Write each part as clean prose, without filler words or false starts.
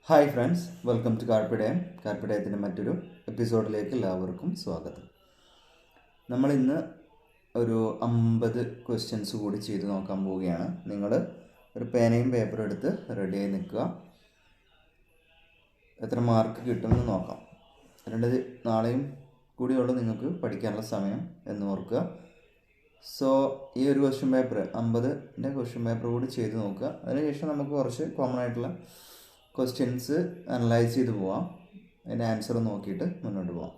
Hi friends, welcome to Karppidayam. കാർപ്പിടയത്തിൻ്റെ മറ്റൊരു എപ്പിസോഡിലേക്ക് എല്ലാവർക്കും സ്വാഗതം. നമ്മൾ ഇന്ന് ഒരു 50 ക്വസ്റ്റ്യൻസ് കൂടി ചെയ്ത് നോക്കാൻ പോവുകയാണ്. നിങ്ങൾ ഒരു പേനയും പേപ്പറും എടുത്ത് റെഡിയായി നിൽക്കുക. എത്ര മാർക്ക് കിട്ടുമെന്ന് നോക്കാം. നാളെയും കൂടിയുള്ളൂ നിങ്ങൾക്ക് പഠിക്കാനുള്ള സമയം എന്ന് ഓർക്കുക. സോ ഈ ഒരു ക്വസ്റ്റ്യൻ പേപ്പർ 50ൻ്റെ ക്വസ്റ്റ്യൻ പേപ്പർ കൂടി ചെയ്ത് നോക്കുക. അതിനുശേഷം നമുക്ക് കുറച്ച് കോമൺ ആയിട്ടുള്ള ക്വസ്റ്റ്യൻസ് അനലൈസ് ചെയ്ത് പോവാം. അതിൻ്റെ ആൻസർ നോക്കിയിട്ട് മുന്നോട്ട് പോവാം.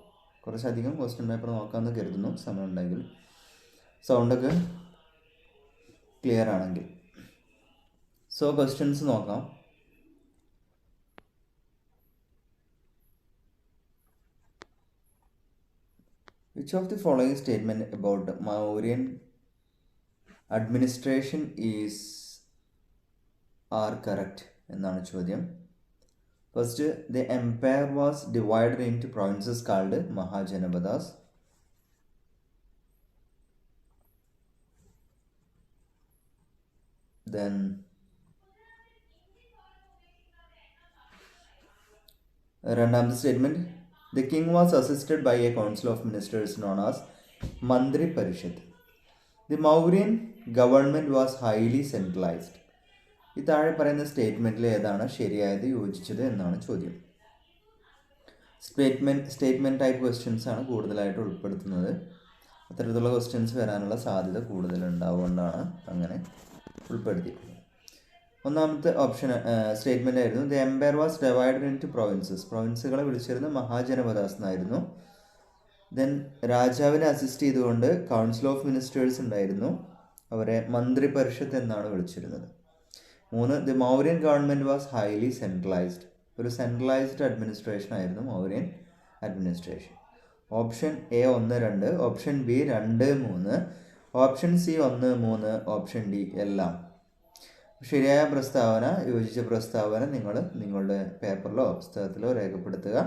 കുറച്ചധികം ക്വസ്റ്റ്യൻ പേപ്പർ നോക്കാമെന്ന് കരുതുന്നു, സമയമുണ്ടെങ്കിൽ, സൗണ്ടൊക്കെ ക്ലിയർ ആണെങ്കിൽ. സോ ക്വസ്റ്റ്യൻസ് നോക്കാം. Which of the following statement about Mauryan administration are correct എന്നാണ് ചോദ്യം. First, the empire was divided into provinces called Mahajanapadas. Then രണ്ടാമത്തെ statement, the king was assisted by a council of ministers known as Mantri Parishad. The Mauryan government was highly centralized. ഈ താഴെ പറയുന്ന സ്റ്റേറ്റ്മെൻറ്റിൽ ഏതാണ് ശരിയായത്, യോജിച്ചത് എന്നാണ് ചോദ്യം. സ്റ്റേറ്റ്മെൻറ്റ് ടൈപ്പ് ക്വസ്റ്റ്യൻസ് ആണ് കൂടുതലായിട്ട് ഉൾപ്പെടുത്തുന്നത്. അത്തരത്തിലുള്ള ക്വസ്റ്റ്യൻസ് വരാനുള്ള സാധ്യത കൂടുതലുണ്ടാവുകൊണ്ടാണ് അങ്ങനെ ഉൾപ്പെടുത്തിയിട്ടുള്ളത്. ഒന്നാമത്തെ ഓപ്ഷൻ സ്റ്റേറ്റ്മെൻ്റ് ആയിരുന്നു, the empire was divided into provinces. പ്രൊവിൻസുകളെ വിളിച്ചിരുന്നത് മഹാജനപദാസ് എന്നായിരുന്നു. ദെൻ രാജാവിനെ അസിസ്റ്റ് ചെയ്തുകൊണ്ട് കൗൺസിൽ ഓഫ് മിനിസ്റ്റേഴ്സ് ഉണ്ടായിരുന്നു, അവരെ മന്ത്രി പരിഷത്ത് എന്നാണ് വിളിച്ചിരുന്നത്. 3, the Mauryan government was highly centralised. ഒരു സെൻട്രലൈസ്ഡ് അഡ്മിനിസ്ട്രേഷൻ ആയിരുന്നു Mauryan administration. Option A 1, 2, option B 2, 3, option C 1, 3, option D എല്ലാം. ശരിയായ പ്രസ്താവന, യോജിച്ച പ്രസ്താവന നിങ്ങൾ നിങ്ങളുടെ പേപ്പറിലോ പുസ്തകത്തിലോ രേഖപ്പെടുത്തുക.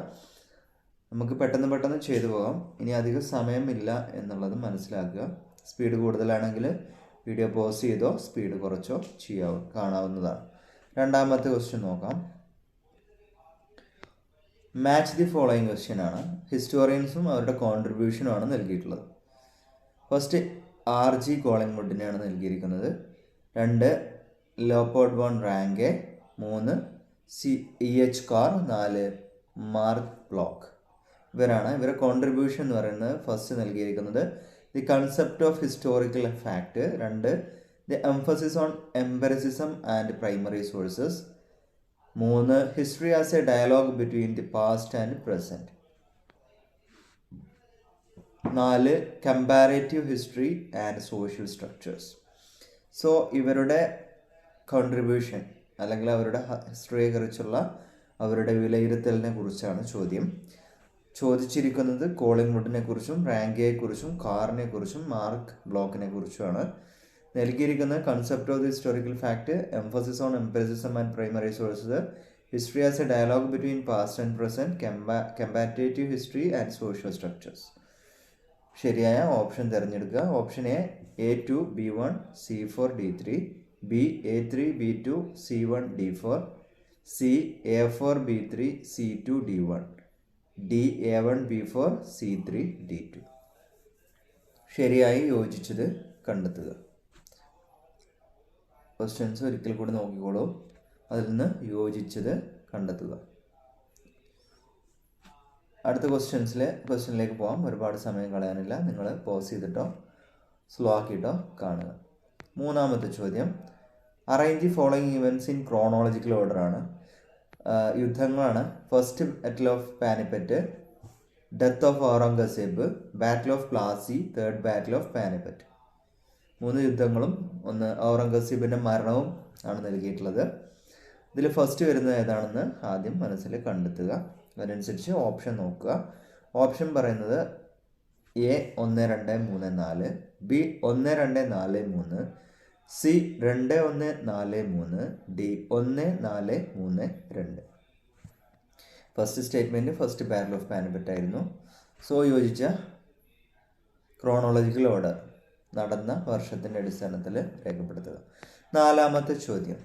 നമുക്ക് പെട്ടെന്ന് ചെയ്തു പോകാം. ഇനി അധികം സമയമില്ല എന്നുള്ളത് മനസ്സിലാക്കുക. സ്പീഡ് കൂടുതലാണെങ്കിൽ വീഡിയോ പോസ് ചെയ്തോ സ്പീഡ് കുറച്ചോ കാണാവുന്നതാണ്. രണ്ടാമത്തെ ക്വസ്റ്റ്യൻ നോക്കാം. മാച്ച് ദി ഫോളോയിങ് ക്വസ്റ്റ്യൻ ആണ്. ഹിസ്റ്റോറിയൻസും അവരുടെ കോൺട്രിബ്യൂഷനുമാണ് നൽകിയിട്ടുള്ളത്. ഫസ്റ്റ് RG കോളിംഗ്വുഡിനെയാണ് നൽകിയിരിക്കുന്നത്. 2, Leopold von Ranke. 3, EH Carr. 4, Marc Bloch. ഇവരുടെ കോൺട്രിബ്യൂഷൻ എന്ന് പറയുന്നത് ഫസ്റ്റ് നൽകിയിരിക്കുന്നത് the concept of historical fact. 2, the emphasis on empiricism and primary sources. 3, history as a dialogue between the past and present. 4, comparative history and social structures. So ഇവരുടെ contribution അല്ലെങ്കിൽ അവരുടെ ഹിസ്റ്ററിയെക്കുറിച്ചുള്ള അവരുടെ വിലയിരുത്തലിനെ കുറിച്ചാണ് ചോദ്യം. ചോദിച്ചിരിക്കുന്നത് കോളിംഗ്വുഡിനെ കുറിച്ചും റാങ്കയെക്കുറിച്ചും കാറിനെ കുറിച്ചും മാർക്ക് ബ്ലോക്കിനെ കുറിച്ചുമാണ്. നൽകിയിരിക്കുന്നത് concept of the historical fact, emphasis on empiricism and primary sources, history as a dialogue between past and present, comparative history and social structures. ശരിയായ ഓപ്ഷൻ തിരഞ്ഞെടുക്കുക. Option A A2 B1 C4 D3, B A3 B2 C1 D4, C A4 B3 C2 D1, D A1 B4 C3 D2. ശരിയായി യോജിച്ചത് കണ്ടെത്തുക. Questions ഒരിക്കൽ കൂടി നോക്കിക്കോളൂ, അതിൽ നിന്ന് യോജിച്ചത് കണ്ടെത്തുക. അടുത്ത ക്വസ്റ്റ്യനിലേക്ക് പോകാം. ഒരുപാട് സമയം കളയാനില്ല. നിങ്ങൾ പോസ് ചെയ്തിട്ടോ സ്ലോ ആക്കിയിട്ടോ കാണുക. മൂന്നാമത്തെ ചോദ്യം, arrange the following events in chronological order ആണ്. യുദ്ധങ്ങളാണ്. First battle of Panipat, death of Aurangzeb, battle of Plassey, third battle of Panipat. 3 യുദ്ധങ്ങളും 1 ഔറംഗസേബിൻ്റെ മരണവും ആണ് നൽകിയിട്ടുള്ളത്. ഇതിൽ ഫസ്റ്റ് വരുന്നത് ഏതാണെന്ന് ആദ്യം മനസ്സിൽ കണ്ടെത്തുക. അതിനനുസരിച്ച് ഓപ്ഷൻ നോക്കുക. ഓപ്ഷൻ പറയുന്നത് A 1, 2, 3, 4, B 1, 2, 4, 3, C 2, 1, 4, 3, D 1, 4, 3, 2. First statement first battle of Panipat ആയിരുന്നു. സോ യോജിച്ച ക്രോണോളജിക്കൽ ഓർഡർ നടന്ന വർഷത്തിൻ്റെ അടിസ്ഥാനത്തിൽ രേഖപ്പെടുത്തുക. നാലാമത്തെ ചോദ്യം,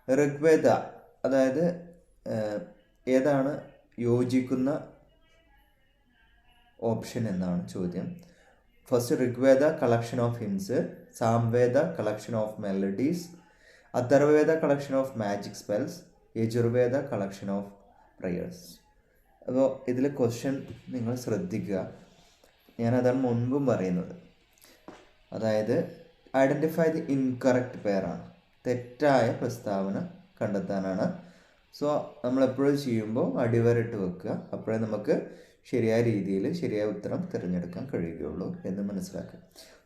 ഋഗ്വേദ അതായത് ഏതാണ് യോജിക്കുന്ന ഓപ്ഷൻ എന്നാണ് ചോദ്യം. First Rigveda collection of hymns, Samaveda collection of melodies, Atharvaveda collection of magic spells, Yajurveda collection of prayers. അപ്പോൾ ഇതിൽ ക്വസ്റ്റ്യൻ നിങ്ങൾ ശ്രദ്ധിക്കുക, ഞാനതാണ് മുൻപും പറയുന്നത്. അതായത് ഐഡൻറ്റിഫൈ ദി ഇൻകറക്റ്റ് പെയറാണ്, തെറ്റായ പ്രസ്താവന കണ്ടെത്താനാണ്. സോ നമ്മളെപ്പോഴും ചെയ്യുമ്പോൾ അടിവരയിട്ട് വെക്കുക, അപ്പോഴേ നമുക്ക് ശരിയായ രീതിയിൽ ശരിയായ ഉത്തരം തിരഞ്ഞെടുക്കാൻ കഴിയുകയുള്ളൂ എന്ന് മനസ്സിലാക്കുക.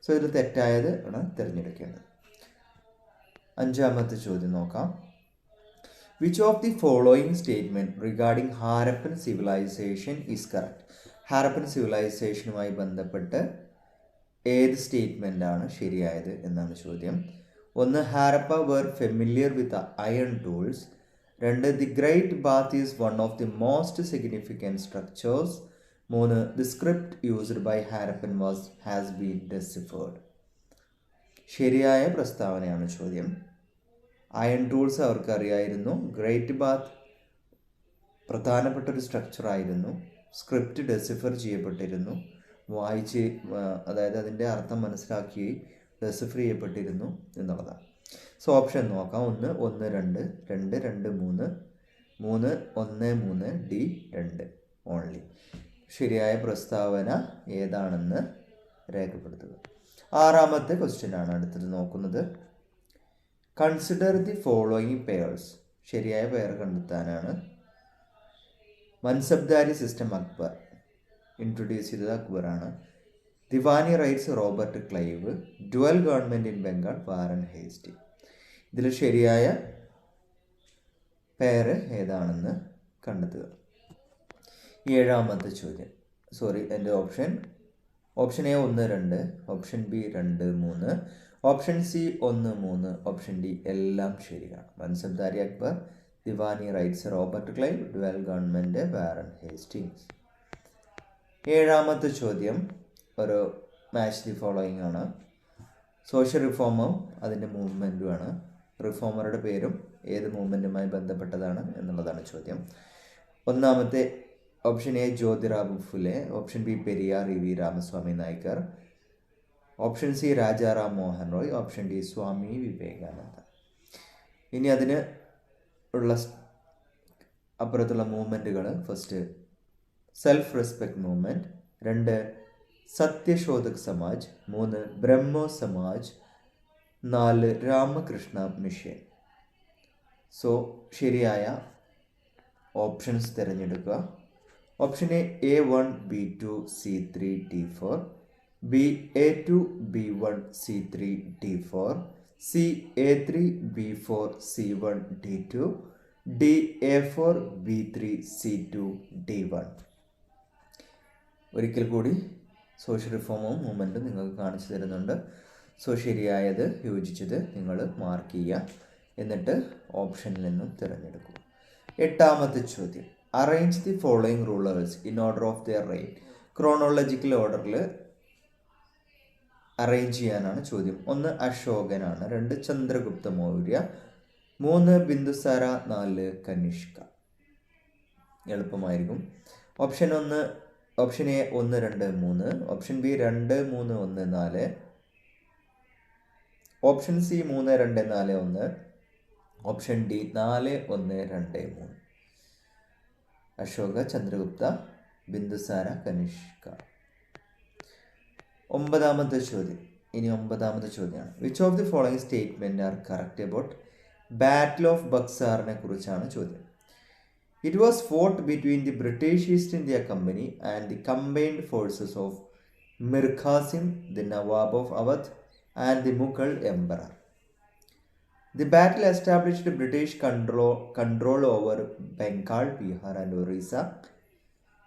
സോ ഇതിൽ തെറ്റായത് ആണ് തിരഞ്ഞെടുക്കേണ്ടത്. അഞ്ചാമത്തെ ചോദ്യം നോക്കാം. Which of the following statement regarding Harappan civilization is correct? Harappan സിവിലൈസേഷനുമായി ബന്ധപ്പെട്ട് ഏത് സ്റ്റേറ്റ്മെൻറ്റാണ് ശരിയായത് എന്നാണ് ചോദ്യം. ഒന്ന്, Harappa were familiar with iron tools. രണ്ട്, the great bath is one of the most significant structures. മൂന്ന്, the script used by Harappan has been deciphered. ശരിയായ പ്രസ്താവനയാണ് ചോദ്യം. അയൺ ടൂൾസ് അവർക്ക് അറിയായിരുന്നു, ഗ്രേറ്റ് ബാത്ത് പ്രധാനപ്പെട്ട ഒരു സ്ട്രക്ചറായിരുന്നു, സ്ക്രിപ്റ്റ് ഡെസിഫർ ചെയ്യപ്പെട്ടിരുന്നു, അതായത് അതിൻ്റെ അർത്ഥം മനസ്സിലാക്കി ഡെസിഫർ ചെയ്യപ്പെട്ടിരുന്നു എന്നുള്ളതാണ്. സോ ഓപ്ഷൻ നോക്കാം. 1 1 2 2 2 3 3 1 3 ഡി 2 ഓൺലി. ശരിയായ പ്രസ്താവന ഏതാണെന്ന് രേഖപ്പെടുത്തുക. ആറാമത്തെ ക്വസ്റ്റ്യൻ ആണ് അടുത്തത് നോക്കുന്നത്. Consider the following pairs. ശരിയായ പെയർ കണ്ടെത്താനാണ്. മൻസബ്ദാരി സിസ്റ്റം അക്ബർ ഇൻട്രൊഡ്യൂസ് ചെയ്തത് അക്ബറാണ്. Diwani rights Robert Clive. Dual government in Bengal Warren ഹേസ്റ്റി. ഇതിൽ ശരിയായ പെയർ ഏതാണെന്ന് കണ്ടെത്തുക. ഏഴാമത്തെ ചോദ്യം, എൻ്റെ option A 1 2, option B 2 3, option C 1 3, option D എല്ലാം ശരിയാണ്. Mansabdari Akbar, Diwani rights Robert Clive, dual government Warren Hastings. ഏഴാമത്തെ ചോദ്യം ഒരു മാച്ച് ദി ഫോളോയിങ് ആണ്. സോഷ്യൽ റിഫോമും അതിൻ്റെ മൂവ്മെൻറ്റുമാണ്. റിഫോമറുടെ പേരും ഏത് മൂവ്മെൻറ്റുമായി ബന്ധപ്പെട്ടതാണ് എന്നുള്ളതാണ് ചോദ്യം. ഒന്നാമത്തെ option A Jyotirao Phule, option B Periyar E V Ramaswamy Naicker, option C Rajaram Mohan Roy, option D Swami Vivekananda. ഇനി അതിന് ഉള്ള അപ്പുറത്തുള്ള മൂവ്മെൻറ്റുകൾ, first self respect movement, 2 Satyashodhak Samaj, 3 Brahmo Samaj, 4 Ramakrishna mission. So ശരിയായ ഓപ്ഷൻസ് തിരഞ്ഞെടുക്കുക. Option A A1 B2 C3 D4, B A2 B1 C3 D4, C A3 B4 C1 D2, D A4 B3 C2 D1. ഒരിക്കൽ കൂടി social റിഫോമും മൂവ്മെൻറ്റും നിങ്ങൾക്ക് കാണിച്ചു തരുന്നുണ്ട്. സോ ശരിയായത് യോജിച്ചത് നിങ്ങൾ മാർക്ക് ചെയ്യുക, എന്നിട്ട് ഓപ്ഷനിൽ നിന്നും തിരഞ്ഞെടുക്കുക. എട്ടാമത്തെ ചോദ്യം, arrange the following rulers in order of their reign. Chronological ഓർഡറിൽ അറേഞ്ച് ചെയ്യാനാണ് ചോദ്യം. 1 അശോകനാണ്, 2 ചന്ദ്രഗുപ്ത മൗര്യ, 3 ബിന്ദുസാര, 4 കനിഷ്ക. എളുപ്പമായിരിക്കും. Option A 1 2 3, option B 2 3 1 4, option C 3 2 4 1, option D 4 1 2 3. Ashoka, Chandragupta, Bindusara, Kanishka. ഒമ്പതാമത്തെ ചോദ്യമാണ്. Which of the following statement are correct about battle of ബക്സാറിനെ കുറിച്ചാണ് ചോദ്യം. It was fought between the British East India Company and the combined forces of Mir Qasim, the Nawab of Awadh, and the Mughal Emperor. The battle established British control over Bengal, Bihar, and Orissa.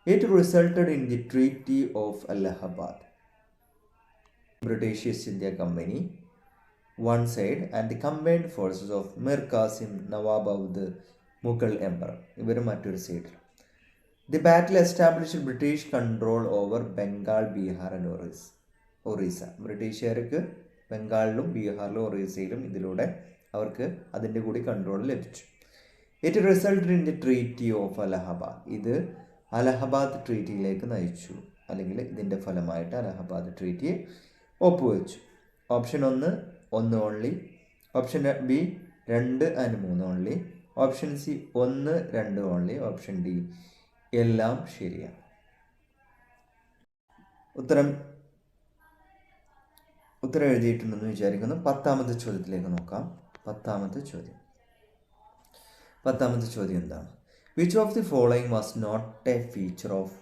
It resulted in the Treaty of Allahabad. British East India Company, one side, and the combined forces of Mir Qasim, Nawab of the Mughal emperor, ഇവർ മറ്റൊരു സൈഡിൽ. The battle established British control over Bengal, Bihar and Orissa. ബ്രിട്ടീഷുകാർക്ക് ബംഗാളിലും ബീഹാറിലും ഒറീസയിലും ഇതിലൂടെ അവർക്ക് അതിൻ്റെ കൂടി control ലഭിച്ചു. It resulted in the treaty of Allahabad. ഇത് അലഹബാദ് ട്രീറ്റിയിലേക്ക് നയിച്ചു, അല്ലെങ്കിൽ ഇതിൻ്റെ ഫലമായിട്ട് അലഹബാദ് ട്രീറ്റി ഒപ്പുവെച്ചു. Option 1 1 only, option B 2 and 3 only, option C 1 2 only, option D എല്ലാം ശരിയാണ്. ഉത്തരം എഴുതിയിട്ടുണ്ടെന്ന് വിചാരിക്കുന്നു. 10ാമത്തെ ചോദ്യത്തിലേക്ക് നോക്കാം. 10ാമത്തെ ചോദ്യം എന്താണ്? Which of the following was not a feature of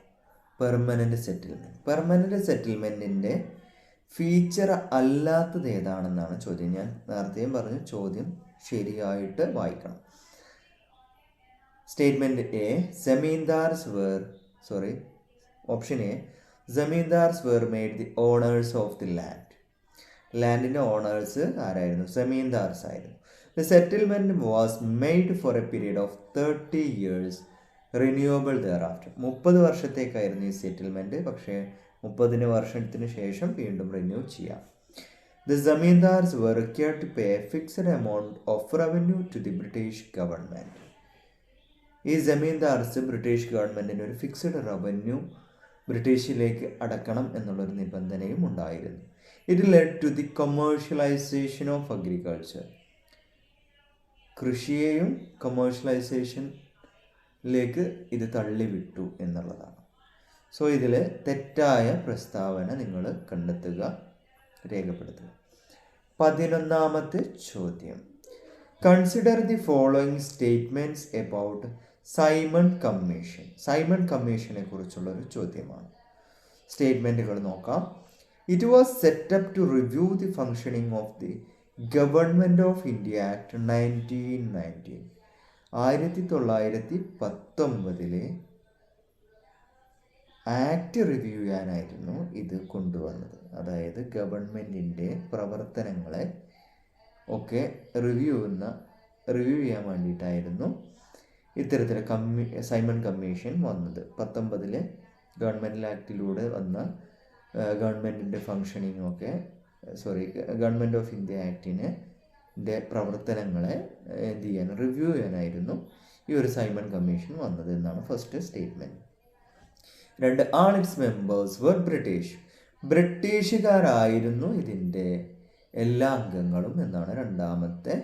permanent settlement? Permanent സെറ്റിൽമെൻറ്റിൻ്റെ ഫീച്ചർ അല്ലാത്തത് ഏതാണെന്നാണ് ചോദ്യം. ഞാൻ നേരത്തെയും പറഞ്ഞു, ചോദ്യം ശരിയായിട്ട് വായിക്കണം. Statement A, option A, zamindars were made the owners of the land. ലാൻഡിൻ്റെ ഓണേഴ്സ് ആരായിരുന്നു? ജമീന്ദാർസ് ആയിരുന്നു. The settlement was made for a period of 30 years renewable thereafter. 30 വർഷത്തേക്കായിരുന്നു ഈ സെറ്റിൽമെൻറ്റ്, പക്ഷേ 30 വർഷത്തിന് ശേഷം വീണ്ടും റിന്യൂ ചെയ്യാം. The zamindars were required to pay a fixed amount of revenue to the British government. ഈ ജമീന്ദാർസ് ബ്രിട്ടീഷ് ഗവൺമെൻറ്റിന് ഒരു ഫിക്സഡ് റവന്യൂ ബ്രിട്ടീഷിലേക്ക് അടക്കണം എന്നുള്ളൊരു നിബന്ധനയും ഉണ്ടായിരുന്നു. It led to the commercialization of agriculture. കൃഷിയെയും കൊമേഴ്ഷ്യലൈസേഷനിലേക്ക് ഇത് തള്ളിവിട്ടു എന്നുള്ളതാണ്. സോ ഇതിൽ തെറ്റായ പ്രസ്താവന നിങ്ങൾ കണ്ടെത്തുക, രേഖപ്പെടുത്തുക. 11ാമത്തെ ചോദ്യം, consider the following statements about Simon Commission. Simon കമ്മീഷനെ കുറിച്ചുള്ളൊരു ചോദ്യമാണ്. സ്റ്റേറ്റ്മെൻറ്റുകൾ നോക്കാം. It was set up to review the functioning of the government of India act 1919. 1919 act review ചെയ്യാനായിരുന്നു ഇത് കൊണ്ടുവന്നത്. അതായത് ഗവൺമെൻറ്റിൻ്റെ പ്രവർത്തനങ്ങളെ ഒക്കെ റിവ്യൂ ചെയ്യാൻ വേണ്ടിയിട്ടായിരുന്നു ഇത്തരത്തിൽ സൈമൺ കമ്മീഷൻ വന്നത്. 19 ഗവൺമെൻറ് ആക്ടിലൂടെ വന്ന ഗവൺമെൻറ്റിൻ്റെ ഫങ്ഷനിങ്ങൊക്കെ ഗവൺമെൻറ് ഓഫ് ഇന്ത്യ ആക്ടിൻ്റെ പ്രവർത്തനങ്ങളെ റിവ്യൂ ചെയ്യാനായിരുന്നു ഈ ഒരു സൈമൺ കമ്മീഷൻ വന്നത് എന്നാണ് first statement. 2, all its members were British. ബ്രിട്ടീഷുകാരായിരുന്നു ഇതിൻ്റെ എല്ലാ അംഗങ്ങളും എന്നാണ് രണ്ടാമത്തെ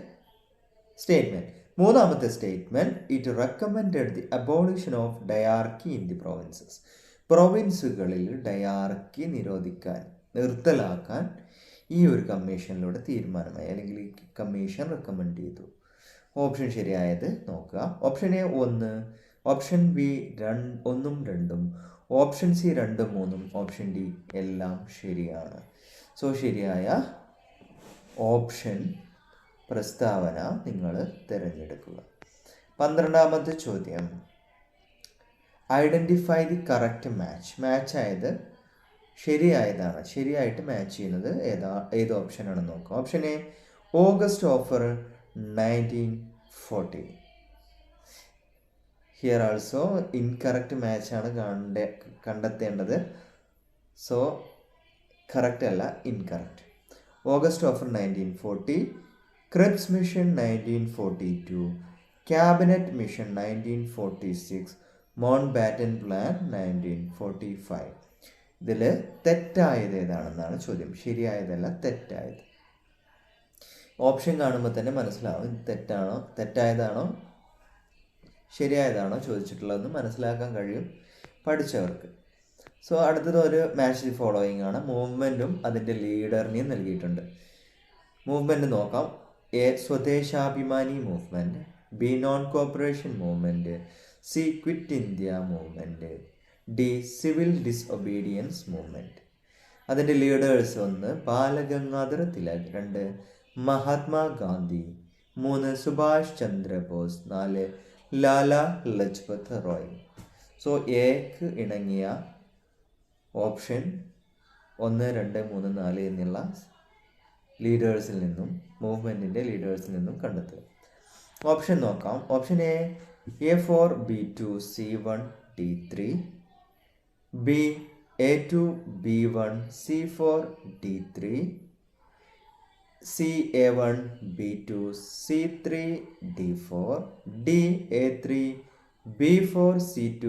സ്റ്റേറ്റ്മെൻറ്റ്. 3ാമത്തെ statement, it recommended the abolition of dyarchy in the provinces. പ്രൊവിൻസുകളിൽ ഡയാർക്കി നിർത്തലാക്കാൻ ഈ ഒരു കമ്മീഷനിലൂടെ തീരുമാനമായി, അല്ലെങ്കിൽ ഈ കമ്മീഷൻ റെക്കമെൻഡ് ചെയ്തു. ഓപ്ഷൻ ശരിയായത് നോക്കുക. ഓപ്ഷൻ എ 1, ഓപ്ഷൻ ബി 1ഉം 2ഉം, ഓപ്ഷൻ സി 2ഉം 3ഉം, ഓപ്ഷൻ ഡി എല്ലാം ശരിയാണ്. സോ ശരിയായ ഓപ്ഷൻ പ്രസ്താവന നിങ്ങൾ തിരഞ്ഞെടുക്കുക. 12ാമത്തെ ചോദ്യം, ഐഡൻറ്റിഫൈ ദി കറക്റ്റ് മാച്ച് ആയത് ശരിയായിട്ട് മാച്ച് ചെയ്യുന്നത് ഏത് ഓപ്ഷനാണെന്ന് നോക്കാം. Option A, August offer 1940. Here also incorrect മാച്ചാണ് കണ്ടെത്തേണ്ടത്. സോ കറക്റ്റ് അല്ല, incorrect. August offer 1940, Cripps mission 1942, cabinet mission 1946, Mountbatten plan 1945. ഇതിൽ തെറ്റായത് ഏതാണെന്നാണ് ചോദ്യം. ശരിയായതല്ല, തെറ്റായത്. ഓപ്ഷൻ കാണുമ്പോൾ തന്നെ മനസ്സിലാവും തെറ്റായതാണോ ശരിയായതാണോ ചോദിച്ചിട്ടുള്ളതെന്ന് മനസ്സിലാക്കാൻ കഴിയും പഠിച്ചവർക്ക്. സോ അടുത്തത് ഒരു മാച്ച് ദി ഫോളോയിങ് ആണ്. മൂവ്മെൻറ്റും അതിൻ്റെ ലീഡറിനെയും നൽകിയിട്ടുണ്ട്. മൂവ്മെൻറ്റ് നോക്കാം. A, Swadeshabhimani movement, B, non cooperation movement, C, quit India movement, D, civil disobedience movement. അതിൻ്റെ ലീഡേഴ്സ് 1 ബാലഗംഗാധര തിലക്, 2 മഹാത്മാഗാന്ധി, 3 സുഭാഷ് ചന്ദ്രബോസ്, 4 ലാല ലജ്പത് റോയ്. സോ എക്ക് ഇണങ്ങിയ ഓപ്ഷൻ 1, 2, 3, 4 എന്നുള്ള ലീഡേഴ്സിൽ നിന്നും മൂവ്മെൻറ്റിൻ്റെ ലീഡേഴ്സിൽ നിന്നും കണ്ടെത്തുക. ഓപ്ഷൻ നോക്കാം. Option A, A4 B2 C1 D3, B A2 B1 C4 D3, C A1 B2 C3 D4 D A3 B4 C2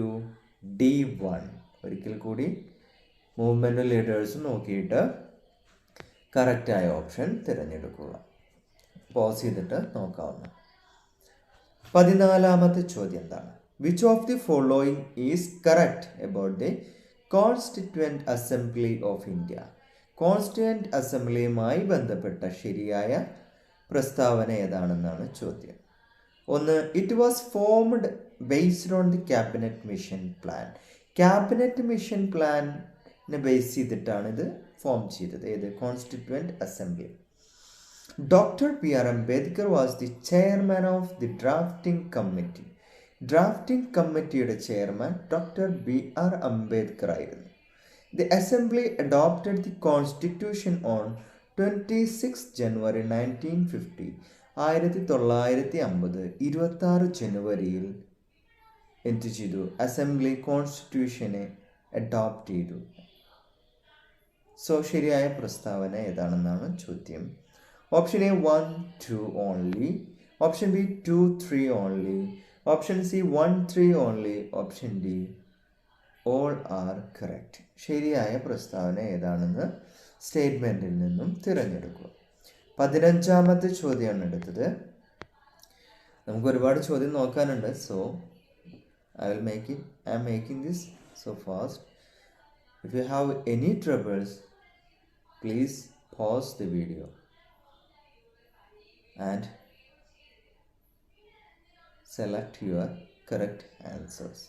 D1. ഒരിക്കൽ കൂടി മൂവ്മെൻറ്റും ലീഡേഴ്സും നോക്കിയിട്ട് കറക്റ്റായ ഓപ്ഷൻ തിരഞ്ഞെടുക്കുക. പോസ് ചെയ്തിട്ട് നോക്കാവുന്ന. 14ാമത്തെ ചോദ്യം എന്താണ്? Which of the following is correct about the constituent assembly of India? Constituent അസംബ്ലിയുമായി ബന്ധപ്പെട്ട ശരിയായ പ്രസ്താവന ഏതാണെന്നാണ് ചോദ്യം. ഒന്ന്, it was formed based on the cabinet mission plan. Cabinet mission പ്ലാനിനെ ബേസ് ചെയ്തിട്ടാണ് ഇത് ഫോം ചെയ്തത്. ഏത്? Constituent assembly. Dr. B.R. Ambedkar was the chairman of the drafting committee. Drafting കമ്മിറ്റിയുടെ ചെയർമാൻ ഡോക്ടർ B.R. അംബേദ്കർ ആയിരുന്നു. The assembly adopted the constitution on 26 January 1950. 1950 26 ജനുവരിയിൽ എന്ത് ചെയ്തു? അസംബ്ലി കോൺസ്റ്റിറ്റ്യൂഷനെ അഡോപ്റ്റ് ചെയ്തു. സോ ശരിയായ പ്രസ്താവന ഏതാണെന്നാണ് ചോദ്യം. Option A 1, 2 only. Option B 2, 3 only. Option C 1, 3 only. Option D all are correct. ശരിയായ പ്രസ്താവന ഏതാണെന്ന് സ്റ്റേറ്റ്മെൻറ്റിൽ നിന്നും തിരഞ്ഞെടുക്കുക. 15ാമത്തെ ചോദ്യമാണ് എടുത്തത്. നമുക്ക് ഒരുപാട് ചോദ്യം നോക്കാനുണ്ട്. So I am making this so fast. If you have any troubles, please pause the video and select your correct answers.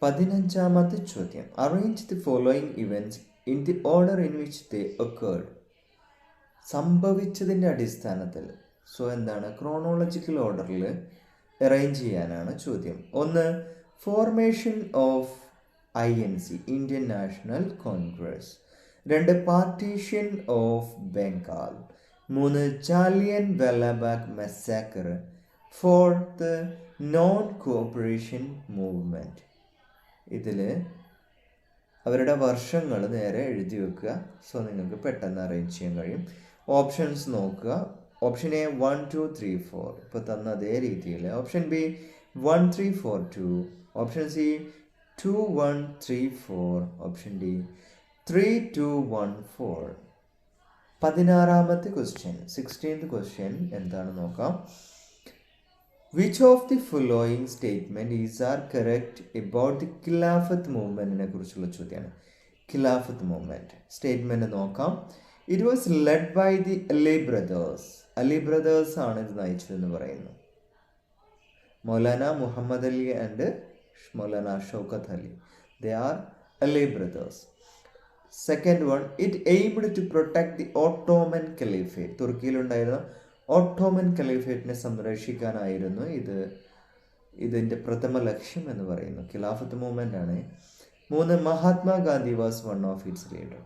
15ാമത്തെ ചോദ്യം. Arrange the following events in the order in which they occurred. സംഭവിച്ചതിൻ്റെ അടിസ്ഥാനത്തിൽ. So എന്താണ്? Chronological ഓർഡറിൽ arrange ചെയ്യാനാണ് ചോദ്യം. ഒന്ന്, formation of INC Indian national Congress. 2, partition of Bengal. 3, Jallianwala Bagh massacre. 4, non cooperation movement. ഇതിൽ അവരുടെ വർഷങ്ങൾ നേരെ എഴുതി വെക്കുക. സോ നിങ്ങൾക്ക് പെട്ടെന്ന് അറേഞ്ച് ചെയ്യാൻ കഴിയും. ഓപ്ഷൻസ് നോക്കുക. ഓപ്ഷൻ എ 1, 2, 3, 4 ഇപ്പോൾ തന്ന അതേ രീതിയിൽ. Option B 1, 3, 4, 2. Option C 2, 1, 3, 4. Option D 3, 2, 1, 4. 16ാമത്തെ ക്വസ്റ്റ്യൻ, 16th ക്വസ്റ്റ്യൻ എന്താണ് നോക്കാം. Which of the following statement is are correct about the Khilafat മൂവ്മെൻറ്റിനെ കുറിച്ചുള്ള ചോദ്യമാണ്. ഖിലാഫത്ത് മൂവ്മെൻറ്റ് സ്റ്റേറ്റ്മെൻറ്റ് നോക്കാം. It was led by the Ali brothers. Ali brothers ആണ് ഇത് നയിച്ചതെന്ന് പറയുന്നു. Maulana Muhammad Ali and Maulana Shaukat Ali. They are Ali brothers. Second one, it aimed to protect the Ottoman caliphate. തുർക്കിയിലുണ്ടായിരുന്ന Ottoman ഖലീഫേറ്റിനെ സംരക്ഷിക്കാനായിരുന്നു ഇതിൻ്റെ പ്രഥമ ലക്ഷ്യം എന്ന് പറയുന്നു. ഖിലാഫത്ത് മൂവ്മെൻ്റ് ആണ്. 3, Mahatma Gandhi was one of its leader.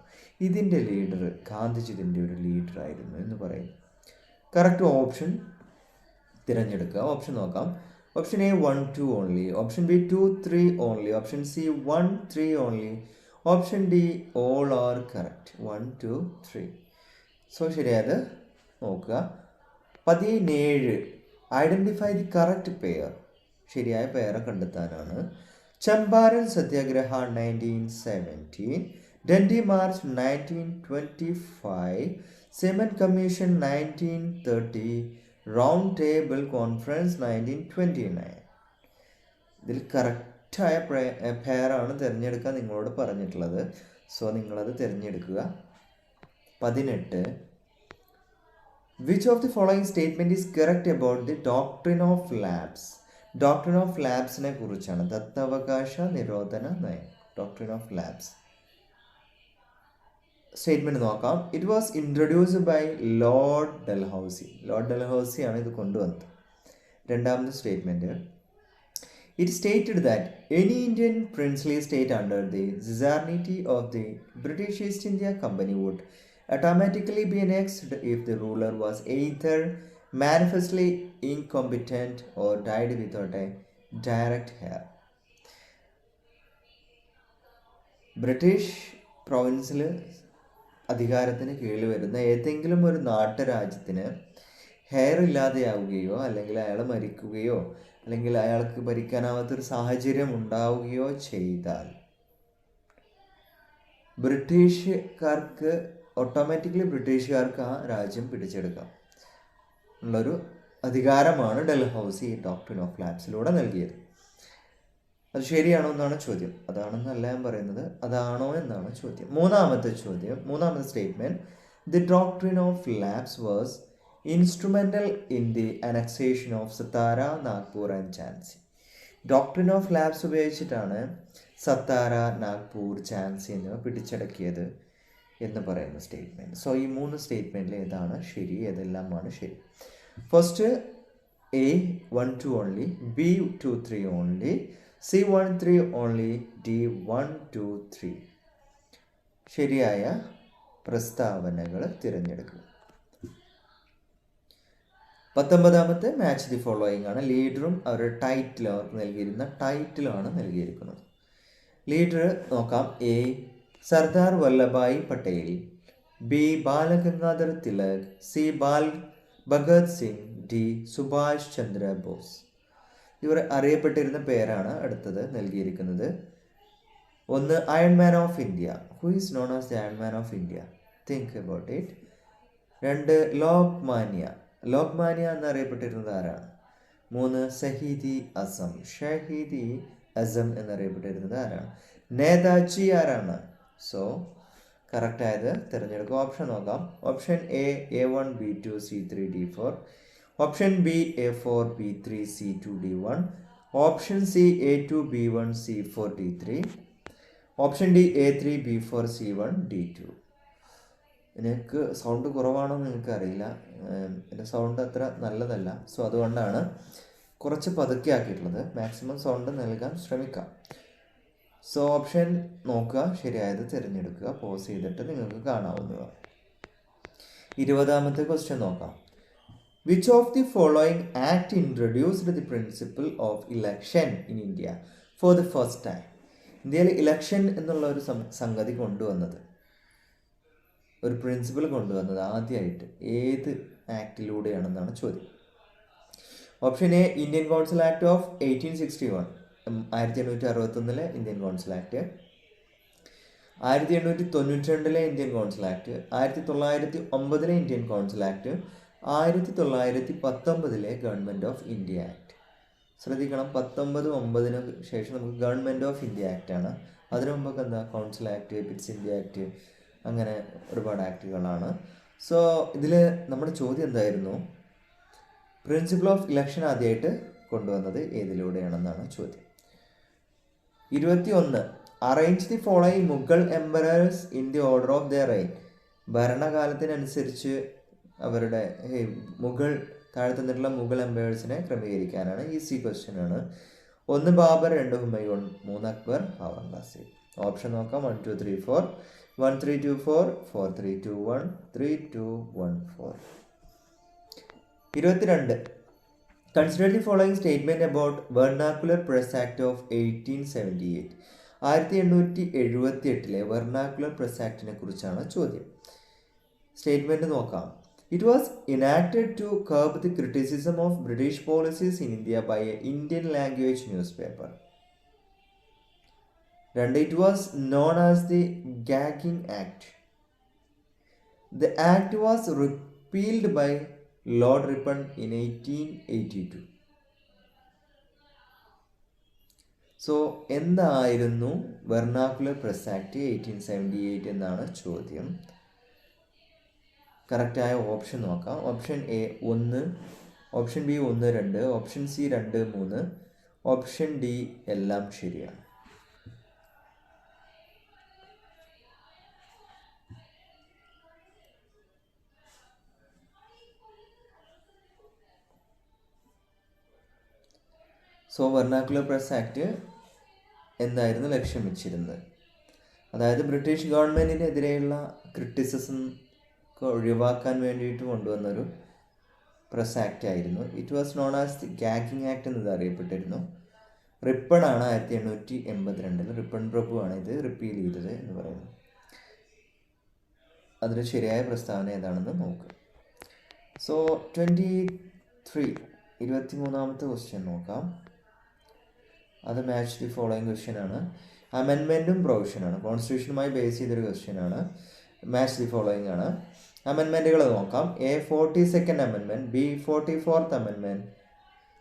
ഇതിൻ്റെ ലീഡർ ഗാന്ധിജി ഇതിൻ്റെ ഒരു ലീഡർ ആയിരുന്നു എന്ന് പറയുന്നു. കറക്റ്റ് ഓപ്ഷൻ തിരഞ്ഞെടുക്കുക. ഓപ്ഷൻ നോക്കാം. Option A 1, 2 only. Option B 2, 3 only. Option C 1, 3 only. Option D all are correct. 1, 2, 3. So ശരിയായത് നോക്കുക. 17, ഐഡൻറ്റിഫൈ ദി കറക്റ്റ് പെയർ. ശരിയായ പെയറെ കണ്ടെത്താനാണ്. Champaran satyagraha 1917, Dandi march 1925, Simon commission 1930, round table conference 1929. ഇതിൽ കറക്റ്റായ പെയറാണ് തിരഞ്ഞെടുക്കാൻ നിങ്ങളോട് പറഞ്ഞിട്ടുള്ളത്. സോ നിങ്ങളത് തിരഞ്ഞെടുക്കുക. 18, which of the following statement is correct about the doctrine of lapse. Doctrine of ലാബ്സിനെ കുറിച്ചാണ്. ദത്തവകാശ നിരോധന നയം. ഡോക്ട്രിൻ ഓഫ് ലാബ്സ് സ്റ്റേറ്റ്മെൻറ്റ് നോക്കാം. It was introduced by Lord Dalhousie. Lord Dalhousie ആണ് ഇത് കൊണ്ടുവന്നത്. രണ്ടാമത്തെ statement, it stated that any Indian princely state under the suzerainty of the British east India company would automatically be annexed if the ruler was either manifestly incompetent or died without a direct heir. British പ്രൊവിൻസിൽ അധികാരത്തിന് കീഴിൽ വരുന്ന ഏതെങ്കിലും ഒരു നാട്ടുരാജ്യത്തിന് hair ഇല്ലാതെയാവുകയോ അല്ലെങ്കിൽ അയാൾ മരിക്കുകയോ അല്ലെങ്കിൽ അയാൾക്ക് ഭരിക്കാനാവാത്തൊരു സാഹചര്യം ഉണ്ടാവുകയോ ചെയ്താൽ ബ്രിട്ടീഷുകാർക്ക് ഓട്ടോമാറ്റിക്കലി ബ്രിട്ടീഷുകാർക്ക് ആ രാജ്യം പിടിച്ചെടുക്കാം ഉള്ളൊരു അധികാരമാണ് ഡൽഹൌസി ഈ ഡോക്ട്രിൻ ഓഫ് ലാപ്സിലൂടെ നൽകിയത്. അത് ശരിയാണോ എന്നാണ് ചോദ്യം. അതാണെന്നല്ല ഞാൻ പറയുന്നത്, അതാണോ എന്നാണ് ചോദ്യം. മൂന്നാമത്തെ statement, the doctrine of lapse was instrumental in the annexation of Satara, Nagpur and Jhansi. Doctrine of lapse ഉപയോഗിച്ചിട്ടാണ് സത്താര, നാഗ്പൂർ, ഝാൻസി എന്നിവ പിടിച്ചടക്കിയത് എന്ന് പറയുന്ന സ്റ്റേറ്റ്മെന്റ്. സോ ഈ 3 സ്റ്റേറ്റ്മെന്റിൽ ഏതാണ് ശരി, ഏതെല്ലാമാണ് ശരി? First A 1 2 only, B 2 3 only, C 1 3 only, D 1 2 3. ശരിയായ പ്രസ്താവനകൾ തിരഞ്ഞെടുക്കുക. 19ാമത്തെ മാച്ച് ദി ഫോളോയിങ് ആണ്. ലീഡറും അവരുടെ ടൈറ്റിലും, അവർക്ക് നൽകിയിരുന്ന ടൈറ്റിലുമാണ് നൽകിയിരിക്കുന്നത്. ലീഡർ നോക്കാം. A Sardar Vallabhbhai Patel, B Bal Gangadhar Tilak, C Bhagat Singh, D Subhash Chandra Bose. ഇവർ അറിയപ്പെട്ടിരുന്ന പേരാണ് അടുത്തത് നൽകിയിരിക്കുന്നത്. 1 iron man of India. Who is known as the iron man of India? Think about it. 2 Lokmanya എന്നറിയപ്പെട്ടിരുന്നത് ആരാണ്? 3 ഷഹീദി അസം എന്നറിയപ്പെട്ടിരുന്നത് ആരാണ്? നേതാജി ആരാണ്? സോ കറക്റ്റ് ആയത് തിരഞ്ഞെടുക്കുക. ഓപ്ഷൻ നോക്കാം. Option A A1 B2 C3 D4, option B A4 B3 C2 D1, option C A2 B1 C4 D3, option D A3 B4 C1 D2. എനിക്ക് sound കുറവാണോന്ന് എനിക്കറിയില്ല, എൻ്റെ സൗണ്ട് അത്ര നല്ലതല്ല. സോ അതുകൊണ്ടാണ് കുറച്ച് പതുക്കെ ആക്കിയിട്ടുള്ളത്. മാക്സിമം സൗണ്ട് നൽകാൻ ശ്രമിക്കാം. സോ ഓപ്ഷൻ നോക്കുക, ശരിയായത് തിരഞ്ഞെടുക്കുക. പോസ് ചെയ്തിട്ട് നിങ്ങൾക്ക് കാണാവുന്നതാണ്. 20ാമത്തെ ക്വസ്റ്റ്യൻ നോക്കാം. Which of the following act introduced the principle of election in India for the first time? ഇന്ത്യയിൽ ഇലക്ഷൻ എന്നുള്ള ഒരു സംഗതി കൊണ്ടുവന്നത്, ഒരു പ്രിൻസിപ്പിൾ കൊണ്ടുവന്നത് ആദ്യമായിട്ട് ഏത് ആക്ടിലൂടെയാണെന്നാണ് ചോദ്യം. Option A Indian council act of 1861, 1861 Indian council act, 1892 Indian council act, 1909 Indian council act, 1919 government of India act. ശ്രദ്ധിക്കണം, 1909 ശേഷം നമുക്ക് ഗവൺമെൻറ് ഓഫ് ഇന്ത്യ ആക്ട് ആണ്. അതിനു മുമ്പൊക്കെ എന്താ council act, Pitt's India act, അങ്ങനെ ഒരുപാട് ആക്ടുകളാണ്. സോ ഇതിൽ നമ്മുടെ ചോദ്യം എന്തായിരുന്നു? പ്രിൻസിപ്പിൾ ഓഫ് ഇലക്ഷൻ ആദ്യമായിട്ട് കൊണ്ടുവന്നത് ഏതിലൂടെയാണെന്നാണ് ചോദ്യം. 21 arrange the following Mughal emperors in the order of their reign. ഭരണകാലത്തിനനുസരിച്ച് അവരുടെ മുഗൾ താഴെ തന്നിട്ടുള്ള മുഗൾ എംപയേഴ്സിനെ ക്രമീകരിക്കാനാണ്. ഈസി ക്വസ്റ്റ്യൻ ആണ്. 1 ബാബർ, 2 ഹുമയൂൺ, 3 അക്ബർ, ഔറംഗസീബ്. ഓപ്ഷൻ നോക്കാം. 1 2 3 4, 1 3 2 4, 4 3 2 1, 3 2 1 4. 22 consider the following statement about vernacular press act of 1878. 1878 vernacular press ആക്ടിനെ കുറിച്ചാണ് ചോദ്യം. സ്റ്റേറ്റ്മെന്റ് നോക്കാം. It was enacted to curb the criticism of British policies in India by an Indian language newspaper. 2 It was known as the Gagging Act. The act was repealed by Lord Ripon in 1882. So എന്തായിരുന്നു vernacular press act 1878 എന്നാണ് ചോദ്യം. കറക്റ്റായ option നോക്കാം. Option A 1, option B 1 2, option C 2 3, option D എല്ലാം ശരിയാണ്. So vernacular press act എന്തായിരുന്നു ലക്ഷ്യം വെച്ചിരുന്നത്? അതായത് ബ്രിട്ടീഷ് ഗവൺമെൻറ്റിനെതിരെയുള്ള ക്രിറ്റിസിസം ഒഴിവാക്കാൻ വേണ്ടിയിട്ട് കൊണ്ടുവന്നൊരു പ്രസ് ആക്ട് ആയിരുന്നു. It was known as the gagging act എന്നത് അറിയപ്പെട്ടിരുന്നു. റിപ്പൺ ആണ് 1882 റിപ്പൺ പ്രഭുവാണ് ഇത് റിപ്പീൽ ചെയ്തത് എന്ന് പറയുന്നത്. അതിൽ ശരിയായ പ്രസ്താവന ഏതാണെന്ന് നോക്കുക. സോ 23 ക്വസ്റ്റ്യൻ നോക്കാം. അത് മാച്ച് ദി ഫോളോയിങ് ക്വസ്റ്റ്യൻ ആണ്. അമെൻമെൻറ്റും പ്രൊവിഷനാണ്. കോൺസ്റ്റിറ്റ്യൂഷനുമായി ബേസ് ചെയ്തൊരു ക്വസ്റ്റ്യൻ ആണ്. മാച്ച് ദി ഫോളോയിങ് ആണ്. അമെൻമെൻറ്റുകൾ നോക്കാം. A 42nd amendment, B 44th amendment,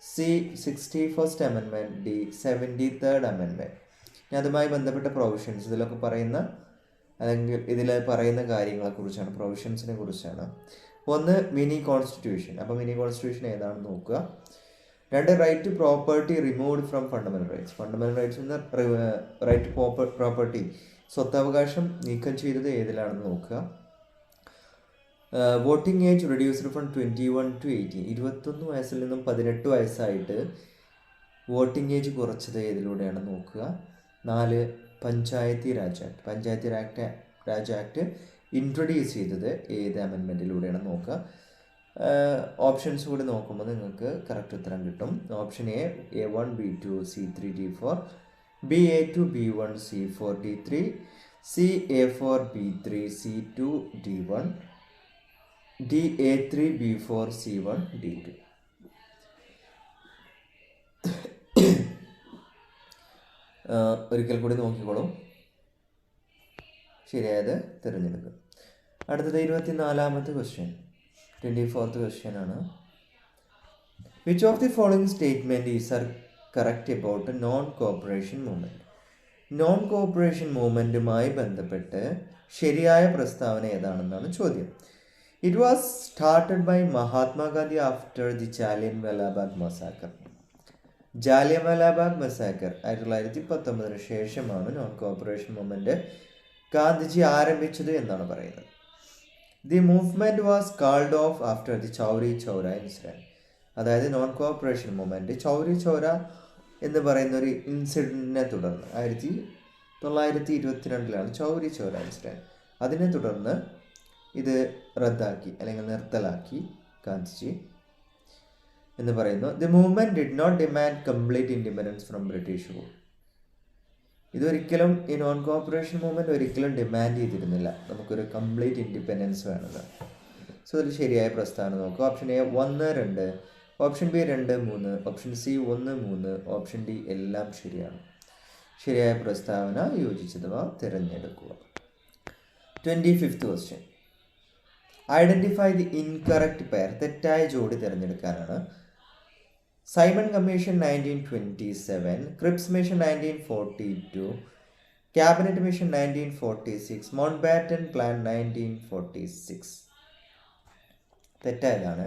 C 61st amendment, D 73rd amendment. ഇനി അതുമായി ബന്ധപ്പെട്ട പ്രൊവിഷൻസ് ഇതിലൊക്കെ പറയുന്ന അല്ലെങ്കിൽ ഇതിൽ പറയുന്ന കാര്യങ്ങളെക്കുറിച്ചാണ്, പ്രൊവിഷൻസിനെ കുറിച്ചാണ്. ഒന്ന് മിനി കോൺസ്റ്റിറ്റ്യൂഷൻ. അപ്പോൾ മിനി കോൺസ്റ്റിറ്റ്യൂഷൻ ഏതാണെന്ന് നോക്കുക. 2 right to property removed from fundamental rights. Fundamental റൈറ്റ്സിൽ നിന്ന് റൈറ്റ് ടു പ്രോപ്പർട്ടി, സ്വത്തവകാശം നീക്കം ചെയ്തത് ഏതിലാണെന്ന് നോക്കുക. Voting age reduced from 21 to 18. 21 വയസ്സിൽ നിന്നും 18 വയസ്സായിട്ട് വോട്ടിംഗ് ഏജ് കുറച്ചത് ഏതിലൂടെയാണെന്ന് നോക്കുക. 4 Panchayati Raj act. Panchayati Raj act introduce ചെയ്തത് ഏത് അമെൻമെൻറ്റിലൂടെയാണെന്ന് നോക്കുക. ഓപ്ഷൻസ് കൂടി നോക്കുമ്പോൾ നിങ്ങൾക്ക് കറക്റ്റ് ഉത്തരം കിട്ടും. Option A A1 B2 C3 D4, B A2 B1 C4 D3, C A4 B3 C2 D1, D A3 B4 C1 D2. ഒരിക്കൽ കൂടി നോക്കിക്കോളൂ, ശരിയായത് തിരഞ്ഞെടുക്കുക. അടുത്തത് 24ാമത്തെ ക്വസ്റ്റ്യൻ, 24th ക്വസ്റ്റ്യൻ ആണ്. Which of the following statement is are correct about non cooperation movement? Non cooperation മൂവ്മെൻറ്റുമായി ബന്ധപ്പെട്ട് ശരിയായ പ്രസ്താവന ഏതാണെന്നാണ് ചോദ്യം. It was started by Mahatma Gandhi after the Jallianwala Bagh massacre. Jallianwala Bagh massacre 1919 ശേഷമാണ് നോൺ കോപ്പറേഷൻ മൂവ്മെൻറ്റ് ഗാന്ധിജി ആരംഭിച്ചത് എന്നാണ് പറയുന്നത്. The movement was called off after the Chauri Chaura incident. അതായത് non cooperation movement Chauri Chaura എന്ന് പറയുന്ന ഒരു ഇൻസിഡൻറ്റിനെ തുടർന്ന് 1922 ചൗരി ചൗര ഇൻസിഡൻറ്റ്. അതിനെ തുടർന്ന് ഇത് റദ്ദാക്കി അല്ലെങ്കിൽ നിർത്തലാക്കി ഗാന്ധിജി എന്ന് പറയുന്നു. The movement did not demand complete independence from British rule. ഇതൊരിക്കലും ഈ നോൺ കോപ്പറേഷൻ മൂവ്മെൻറ്റ് ഒരിക്കലും ഡിമാൻഡ് ചെയ്തിരുന്നില്ല നമുക്കൊരു കംപ്ലീറ്റ് ഇൻഡിപെൻഡൻസ് വേണമെന്ന്. സോ ഇതിൽ ശരിയായ പ്രസ്താവന നോക്കുക. Option A 1, 2, option B 2, 3, option C 1, 3, option D എല്ലാം ശരിയാണ്. ശരിയായ പ്രസ്താവന യോജിച്ചതവ തിരഞ്ഞെടുക്കുക. 25th question, identify the incorrect pair. തെറ്റായ ജോഡി തിരഞ്ഞെടുക്കാനാണ്. Simon commission 1927, Cripps mission 1942, cabinet mission 1946, Mountbatten plan 1946. തെറ്റായതാണ്.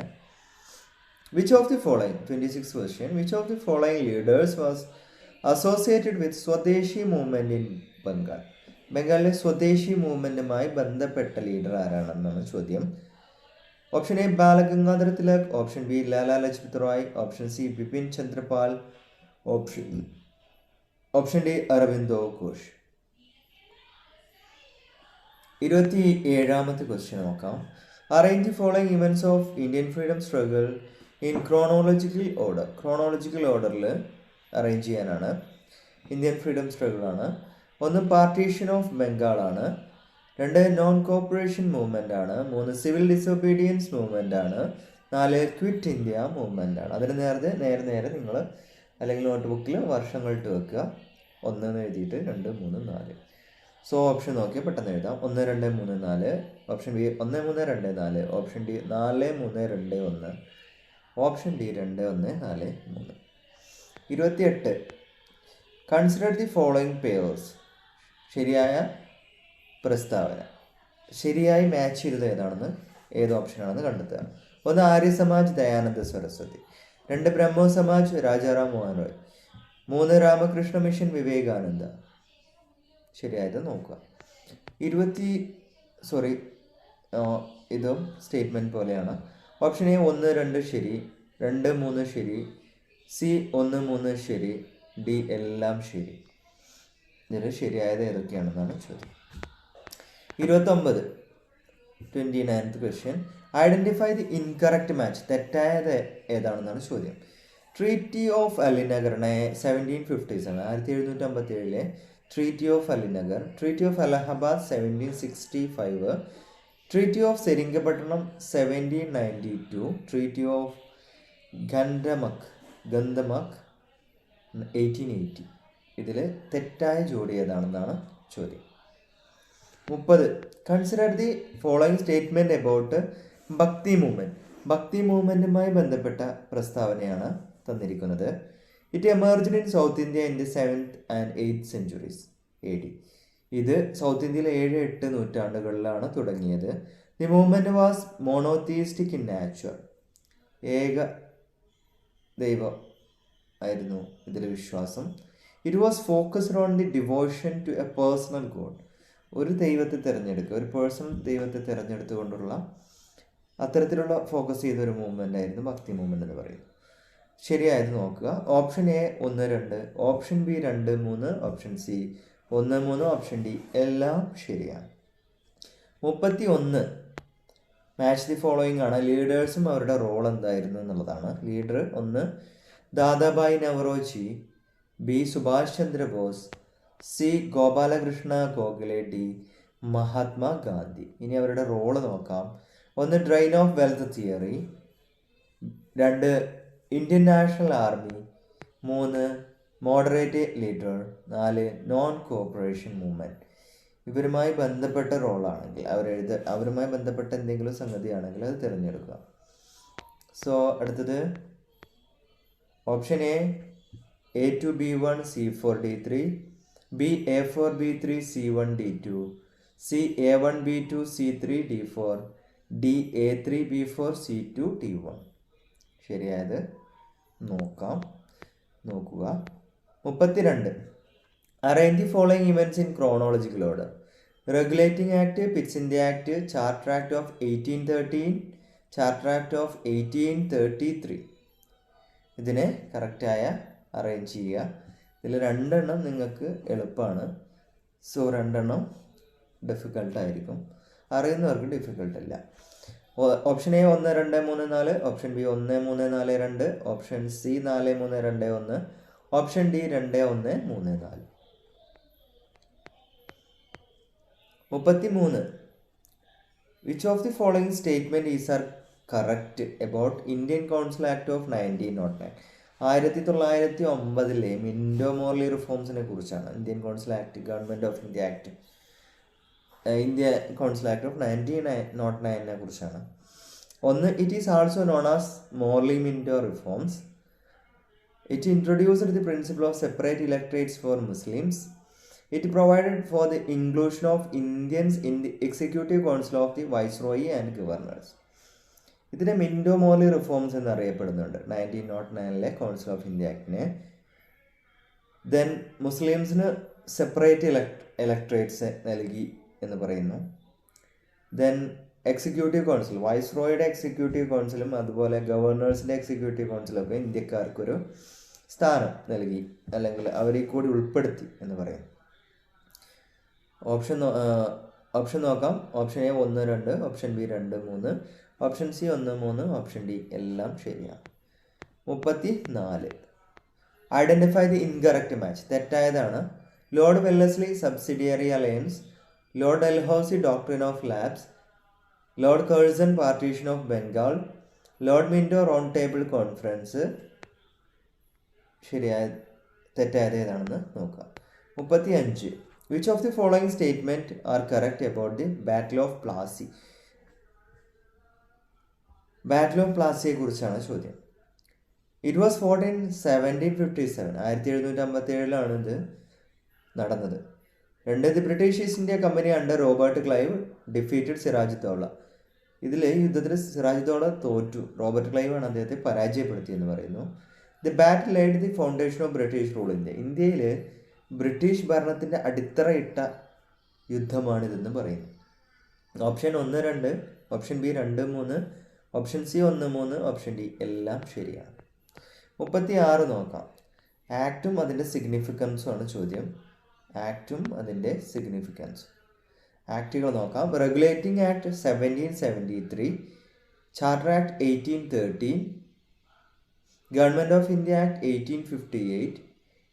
Which of the following, 26th question, which of the following leaders was associated with swadeshi movement in Bengal? ബംഗാളിലെ സ്വദേശി മൂവ്മെൻറ്റുമായി ബന്ധപ്പെട്ട leader ആരാണെന്നാണ് ചോദ്യം. Option A Bal Gangadhar Tilak, option B Lala Lajpat Rai, option C Bipin Chandra Pal, option D Aurobindo Ghosh. 27ാമത്തെ question നോക്കാം. Arrange the following events of Indian freedom struggle in chronological order. Chronological ഓർഡറിൽ arrange ചെയ്യാനാണ്. Indian freedom struggle ആണ്. 1 പാർട്ടീഷൻ ഓഫ് ബംഗാളാണ്. 2 നോൺ കോപ്പറേഷൻ മൂവ്മെൻ്റ് ആണ്. 3 civil disobedience movement ആണ്. 4 quit India movement ആണ്. അതിന് നേരെ നിങ്ങൾ അല്ലെങ്കിൽ നോട്ട് ബുക്കിൽ വർഷങ്ങൾ ഇട്ട് വെക്കുക. 1 എന്ന് എഴുതിയിട്ട് 2, 3, 4. സോ ഓപ്ഷൻ നോക്കിയാൽ പെട്ടെന്ന് എഴുതാം. 1, 2, 3, 4. Option B 1, 3, 2, 4. Option D 4, 3, 2, 1. Option D 2, 1, 4, 3. 28 consider the following pairs. ശരിയായ പ്രസ്താവന ശരിയായി മാച്ച് ചെയ്തത് ഏതാണെന്ന്, ഏത് ഓപ്ഷനാണെന്ന് കണ്ടെത്തുക. 1 ആര്യ സമാജ് ദയാനന്ദ സരസ്വതി, 2 ബ്രഹ്മോ സമാജ് രാജാറാം മോഹൻ റോയ്, 3 രാമകൃഷ്ണ മിഷൻ വിവേകാനന്ദ. ശരിയായത് നോക്കുക. ഇതും സ്റ്റേറ്റ്മെൻറ്റ് പോലെയാണ്. ഓപ്ഷൻ എ 1, 2 ശരി, 2, 3 ശരി, സി 1, 3 ശരി, ഡി എല്ലാം ശരി. ഇതിൽ ശരിയായത് ഏതൊക്കെയാണെന്നാണ് ചോദ്യം. 29th question, identify the incorrect match. തെറ്റായത് ഏതാണെന്നാണ് ചോദ്യം. ട്രീറ്റി ഓഫ് അലിനഗറിനെ 1757, 1757 treaty of Alinagar. Treaty of Allahabad 1765, treaty of Seringapatam 1792, treaty of Gandamak 1880. ഇതിൽ തെറ്റായ ജോഡി ഏതാണെന്നാണ് ചോദ്യം. 30. Consider the following statement about bhakti movement. Bhakti മൂവ്മെൻറ്റുമായി ബന്ധപ്പെട്ട പ്രസ്താവനയാണ് തന്നിരിക്കുന്നത്. It emerged in south India in the 7th and 8th centuries AD. ഇത് സൗത്ത് ഇന്ത്യയിൽ 7-8 നൂറ്റാണ്ടുകളിലാണ് തുടങ്ങിയത്. The movement was monotheistic in nature. ഏക ദൈവം ആയിരുന്നു ഇതിൽ വിശ്വാസം. It was focused on the devotion to a personal god. ഒരു ദൈവത്തെ തിരഞ്ഞെടുക്കുക, ഒരു പേഴ്സണൽ ദൈവത്തെ തിരഞ്ഞെടുത്തുകൊണ്ടുള്ള അത്തരത്തിലുള്ള ഫോക്കസ് ചെയ്ത ഒരു മൂവ്മെൻ്റ് ആയിരുന്നു ഭക്തി മൂവ്മെൻ്റ് എന്ന് പറയുന്നത്. ശരിയായത് നോക്കുക. Option A 1, 2, option B 2, 3, option C 1, 3, option D എല്ലാം ശരിയാണ്. 31 മാച്ച് ദി ഫോളോയിങ് ആണ്. ലീഡേഴ്സും അവരുടെ റോൾ എന്തായിരുന്നു എന്നുള്ളതാണ്. Leader 1 Dadabhai Naoroji, B Subhash Chandrabose, C Gopalakrishna Gokhale, D Mahatma Gandhi. ഇനി അവരുടെ റോള് നോക്കാം. 1 drain of wealth theory, 2 Indian national army, 3 moderate leader, 4 non cooperation movement. ഇവരുമായി ബന്ധപ്പെട്ട റോളാണെങ്കിൽ അവരുമായി ബന്ധപ്പെട്ട എന്തെങ്കിലും സംഗതിയാണെങ്കിൽ അത് തിരഞ്ഞെടുക്കുക. സോ അടുത്തത് option A A2 B1 C4 D3, B A4 B3 C1 D2, C A1 B2 C3 D4, D A3 B4 C2 D1. ശരിയായത് നോക്കുക. 32 arrange the following events in chronological order. Regulating act, Pitt's India act, charter act of 1813, charter act of 1833. ഇതിനെ കറക്റ്റായ arrange ചെയ്യുക. ഇതിൽ 2 നിങ്ങൾക്ക് എളുപ്പമാണ്. So 2 ഡിഫിക്കൽട്ടായിരിക്കും, അറിയുന്നവർക്ക് ഡിഫിക്കൽട്ടല്ല. Option A 1, 2, 3, 4, option B 1, 3, 4, 2, option C 4, 3, 2, 1, option D 2, 1, 3, 4. 33 which of the following statement is are correct about Indian council act of 1909. 1909 Minto Morley റിഫോംസിനെ കുറിച്ചാണ്. Indian council act, government of India act, India council act of 1909 കുറിച്ചാണ്. 1 it is also known as Morley Minto reforms. It introduced the principle of separate electorates for Muslims. It provided for the inclusion of Indians in the executive council of the viceroy and governors. ഇതിനെ Minto Morley reforms എന്നറിയപ്പെടുന്നുണ്ട് 1909 council of India ആക്ടിനെ. Then മുസ്ലിംസിന് separate electorates നൽകി എന്ന് പറയുന്നു. Then executive council, വൈസ്രോയുടെ executive കൗൺസിലും അതുപോലെ ഗവർണേഴ്സിൻ്റെ എക്സിക്യൂട്ടീവ് കൗൺസിലൊക്കെ ഇന്ത്യക്കാർക്കൊരു സ്ഥാനം നൽകി, അല്ലെങ്കിൽ അവരെ കൂടി ഉൾപ്പെടുത്തി എന്ന് പറയുന്നു. ഓപ്ഷൻ നോക്കാം. Option A 1, 2, option B 2, 3, option C 1, 3, option D എല്ലാം ശരിയാണ്. 34 ഐഡൻറ്റിഫൈ ദി ഇൻകറക്റ്റ് മാച്ച്. തെറ്റായതാണ്. Lord Wellesley subsidiary alliance, lord Dalhousie doctrine of lapse, lord Curzon partition of Bengal, lord Minto round table conference. തെറ്റായത് ഏതാണെന്ന് നോക്കാം. 35 which of the following statement are correct about the battle of Plassey. Battle of പ്ലാസിയെ കുറിച്ചാണ് ചോദ്യം. It was fort in 1757. 1757 ഇത് നടന്നത്. 2 the British east India company under Robert Clive defeated Siraj Daula. ഇതിൽ യുദ്ധത്തിൽ സിറാജ് ദൗള തോറ്റു, റോബർട്ട് ക്ലൈവ് ആണ് അദ്ദേഹത്തെ പരാജയപ്പെടുത്തിയെന്ന് പറയുന്നു. The battle laid the foundation of British rule India. ഇന്ത്യയിൽ ബ്രിട്ടീഷ് ഭരണത്തിൻ്റെ അടിത്തറയിട്ട യുദ്ധമാണിതെന്ന് പറയുന്നു. Option 1, 2, option B 2, 3, option C 1, 3, option D എല്ലാം ശരിയാണ്. 36 നോക്കാം. ആക്റ്റും അതിൻ്റെ സിഗ്നിഫിക്കൻസും ആണ് ചോദ്യം. ആക്റ്റും അതിൻ്റെ സിഗ്നിഫിക്കൻസും. ആക്റ്റുകൾ നോക്കാം. Regulating act 1773, charter act 1813, government of India act 1858,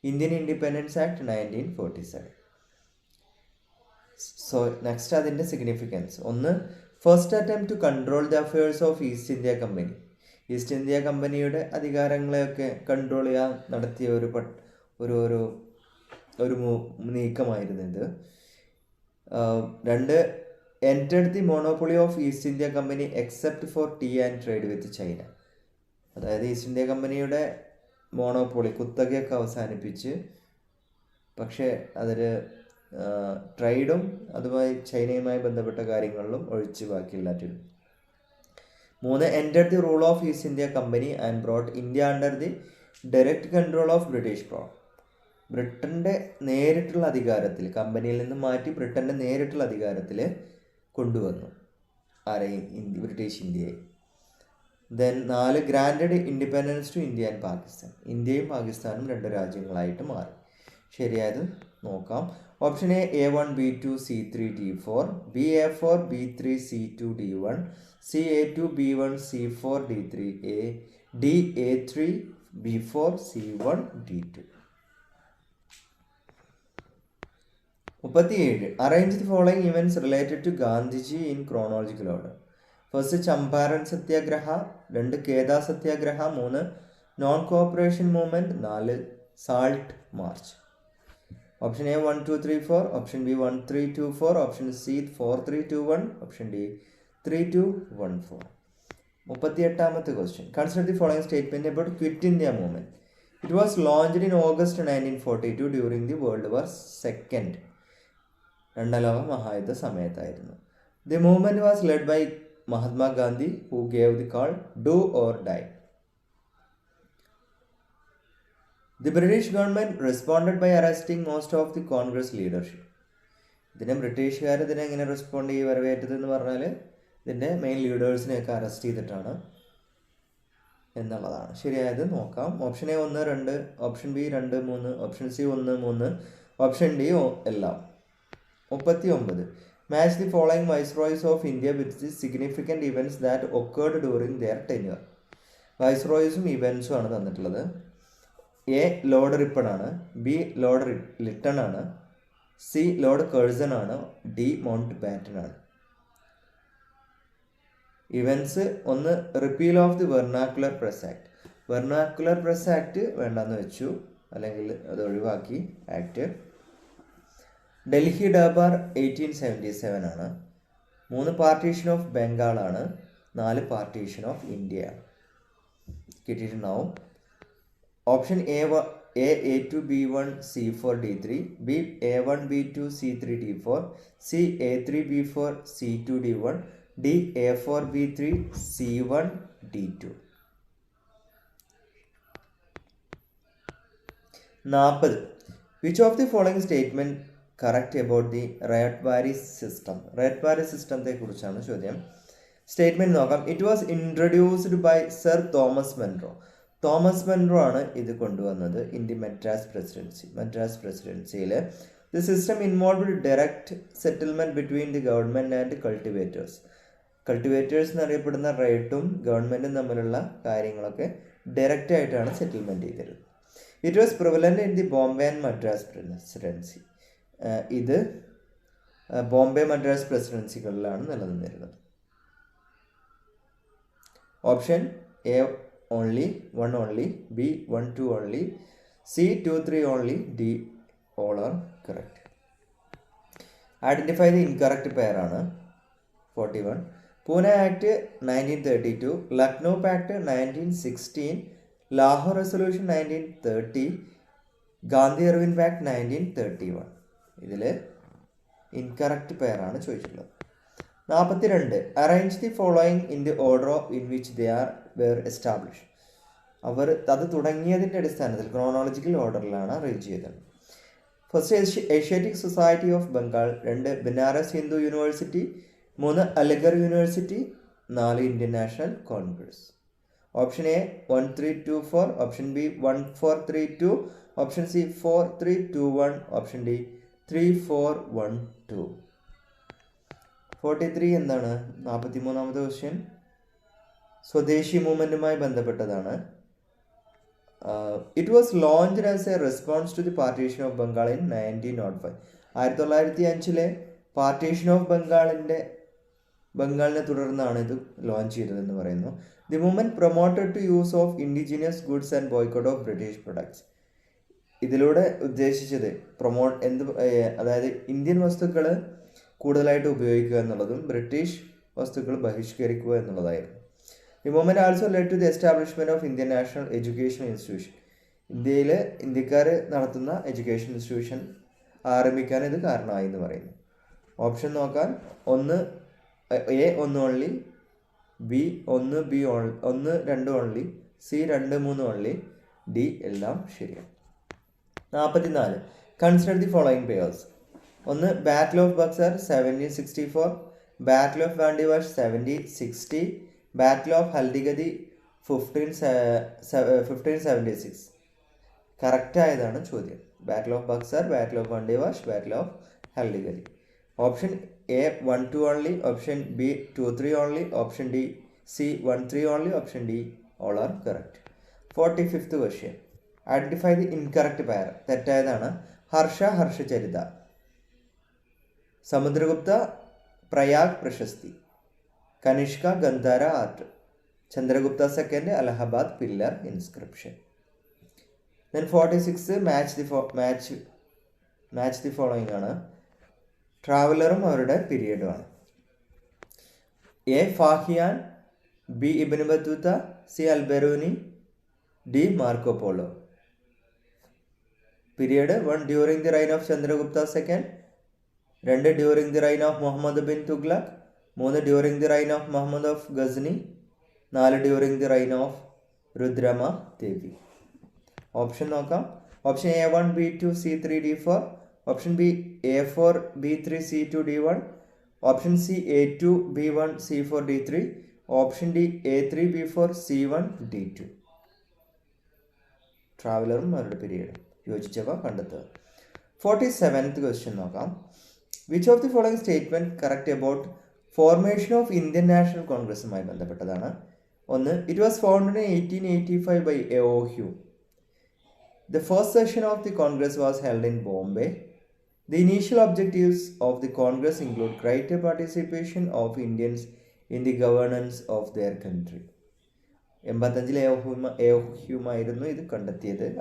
Indian independence act 1947. So next അതിൻ്റെ significance. 1 first attempt to control the affairs of east India company. East India കമ്പനിയുടെ അധികാരങ്ങളെയൊക്കെ കൺട്രോൾ ചെയ്യാൻ നടത്തിയ ഒരു നീക്കമായിരുന്നു ഇത്. 2 entered the monopoly of East India Company except for tea and trade with China. അതായത് east India കമ്പനിയുടെ monopoly കുത്തകയൊക്കെ അവസാനിപ്പിച്ച്, പക്ഷേ അതിൽ ട്രേഡും അതുമായി ചൈനയുമായി ബന്ധപ്പെട്ട കാര്യങ്ങളിലും ഒഴിച്ച് ബാക്കിയില്ലാറ്റിരുന്നു. 3 entered the rule of East India Company and brought India under the direct control of British Crown. ബ്രിട്ടൻ്റെ നേരിട്ടുള്ള അധികാരത്തിൽ, കമ്പനിയിൽ നിന്ന് മാറ്റി ബ്രിട്ടൻ്റെ നേരിട്ടുള്ള അധികാരത്തിൽ കൊണ്ടുവന്നു ബ്രിട്ടീഷ് ഇന്ത്യയെ. Then 4 granted independence to India and Pakistan. ഇന്ത്യയും പാകിസ്ഥാനും 2 രാജ്യങ്ങളായിട്ട് മാറി. ശരിയായത് നോക്കാം. Option A A1 B2 C3 D4, B A4 B3 C2 D1, C A2 B1 C4 D3 A, D A3 B4 C1 D2. 37. Arrange the following events related to Gandhiji in chronological order. First, Champaran Satyagraha. 2, Keda Satyagraha. 3, Non-Cooperation Movement. 4, Salt March. Option A 1, 2, 3, 4. Option B 1, 3, 2, 4. Option C 4, 3, 2, 1. Option D 3, 2, 1, 4. 38th question. Consider the following statement about Quit India movement. It was launched in August 1942 during the World War II. രണ്ടാം ലോക മഹായുദ്ധ സമയത്തായിരുന്നു. The movement was led by Mahatma Gandhi, who gave the call do or die. The British government responded by arresting most of the Congress leadership. ബ്രിട്ടീഷുകാർ ഇതിനെ എങ്ങനെ respond ചെയ്ത് വരവേറ്റത് എന്ന് പറഞ്ഞാൽ ഇതിൻ്റെ മെയിൻ ലീഡേഴ്സിനെയൊക്കെ അറസ്റ്റ് ചെയ്തിട്ടാണ് എന്നുള്ളതാണ്. ശരിയായത് നോക്കാം. Option A 1, 2, option B 2, 3, option C 1, 3, option D എല്ലാം. 39. Match the following viceroys of India with the significant events that occurred during their tenure. വൈസ്രോയ്സും ഇവൻസും ആണ് തന്നിട്ടുള്ളത്. എ ലോർഡ് റിപ്പൺ ആണ്, ബി ലോർഡ് ലിട്ടൺ ആണ്, C Lord Curzon ആണ്, D mount batten ആണ്. Events 1, repeal of the vernacular press act. Vernacular press act വേണ്ടെന്ന് വെച്ചു, അല്ലെങ്കിൽ അത് ഒഴിവാക്കി ആക്ട്. ഡൽഹി ഡർബാർ 1877 ആണ്. 3 പാർട്ടീഷൻ ഓഫ് ബംഗാൾ ആണ്. 4 പാർട്ടീഷൻ ഓഫ് ഇന്ത്യ ആണ്. കിട്ടിയിട്ടുണ്ടാവും. Option A A2 B1 C4 D3, B A1 B2 C3 D4, C A3 B4 C2 D1, D A4 B3 C1 D2. 40. Which of the following statement correct about the Rayatbari system? Rayatbari systemത്തെ കുറിച്ചാണ് ചോദ്യം. Statement നോക്കാം. It was introduced bye sir Thomas മെൻറോ. Thomas മെൻറോ ആണ് ഇത് കൊണ്ടുവന്നത് in the Madras പ്രസിഡൻസിയിൽ. The system involved direct settlement between the government and cultivators. Cultivators എന്നറിയപ്പെടുന്ന റേറ്റും ഗവൺമെന്റും തമ്മിലുള്ള കാര്യങ്ങളൊക്കെ ഡയറക്റ്റ് ആയിട്ടാണ് സെറ്റിൽമെന്റ് ചെയ്തിരുന്നത്. It was prevalent in the Bombay and Madras presidency. ഇത് ബോംബെ മദ്രാസ് പ്രസിഡൻസികളിലാണ് നിലനിന്നിരുന്നത്. Option A only, 1 only, B 1, 2 only, C 2, 3 only, D all are correct. Identify the incorrect pair ആണ് 41. Pune act 1932, Lucknow pact 1916, Lahore resolution 1930, Gandhi Irwin pact 1931. ഇതിൽ ഇൻകറക്റ്റ് പെയർ ആണ് ചോദിച്ചിട്ടുള്ളത്. 42. Arrange the following in the order in which they were establish. അത് തുടങ്ങിയതിൻ്റെ അടിസ്ഥാനത്തിൽ chronological ഓർഡറിലാണ് arrange ചെയ്തത്. First Asiatic Society of Bengal, 2 Banaras Hindu university, 3 Aligarh university, 4 Indian national Congress. Option A 1, 3, 2, 4, option B 1, 4, 3, 2, option C 4, 3, 2, 1, option D 3, 4, 1, 2. 43 എന്താണ്? 43ാമത്തെ question swadeshi മൂവ്മെൻറ്റുമായി ബന്ധപ്പെട്ടതാണ്. It was launched as a response to the partition of Bengal in 1905. 1905 partition of ബംഗാളിൻ്റെ ബംഗാളിനെ തുടർന്നാണ് ഇത് launch ചെയ്തതെന്ന് പറയുന്നു. The movement promoted to use of indigenous goods and boycott of British products. ഇതിലൂടെ ഉദ്ദേശിച്ചത് അതായത് ഇന്ത്യൻ വസ്തുക്കൾ കൂടുതലായിട്ട് ഉപയോഗിക്കുക എന്നുള്ളതും ബ്രിട്ടീഷ് വസ്തുക്കൾ ബഹിഷ്കരിക്കുക എന്നുള്ളതായിരുന്നു. The movement also led to the establishment of Indian national education institution. ഇന്ത്യയിൽ ഇന്ത്യക്കാർ നടത്തുന്ന എഡ്യൂക്കേഷൻ ഇൻസ്റ്റിറ്റ്യൂഷൻ ആരംഭിക്കാൻ ഇത് കാരണമായി എന്ന് പറയുന്നു. ഓപ്ഷൻ നോക്കാൻ 1 A 1 only, B 1, B 1 2 only, C 2 3 only, D എല്ലാം ശരിയാണ്. 44. Consider the following pairs. 1 battle of Buxar 1764, battle of Wandiwash 1760, battle of Haldighati 1576. കറക്റ്റായതാണ് ചോദ്യം. Battle of Buxar, battle of Wandiwash, battle of Haldighati. Option A 1 2 only, option B 2 3 only, option D C 1 3 only, option D all are correct. 45th question. Identify the incorrect pair. തെറ്റായതാണ്. Harshacharita, Samudragupta Prayag Prashasti, Kanishka Gandhara art, Chandragupta second Allahabad pillar inscription. Then 46 match the following ആണ്. ട്രാവലറും അവരുടെ പീരിയഡുമാണ്. A Fahien, B Ibn Battuta, C Alberuni, D Marco Polo. Period 1 during the reign of Chandragupta second, 2 during the reign of Muhammad bin Tughlaq, 3 during the reign of Muhammad of Ghazni, 4 during the reign of Rudrama Devi. Option നോക്കാം. Option A1 B2 C3 D4, option B A4 B3 C2 D1, option C A2 B1 C4 D3, option D A3 B4 C1 D2. ട്രാവലറും അവരുടെ പീരിയഡും യോജിച്ചവ കണ്ടെത്തുക. 47th question നോക്കാം. Which of the following statement correct about formation of Indian National കോൺഗ്രസുമായി ബന്ധപ്പെട്ടതാണ്. 1 it was founded in 1885 by A.O. Hume. The first session of the Congress was held in Bombay. The initial objectives of the Congress include greater participation of Indians in the governance of their country. 85 A.O. Hume ആയിരുന്നു ഇത്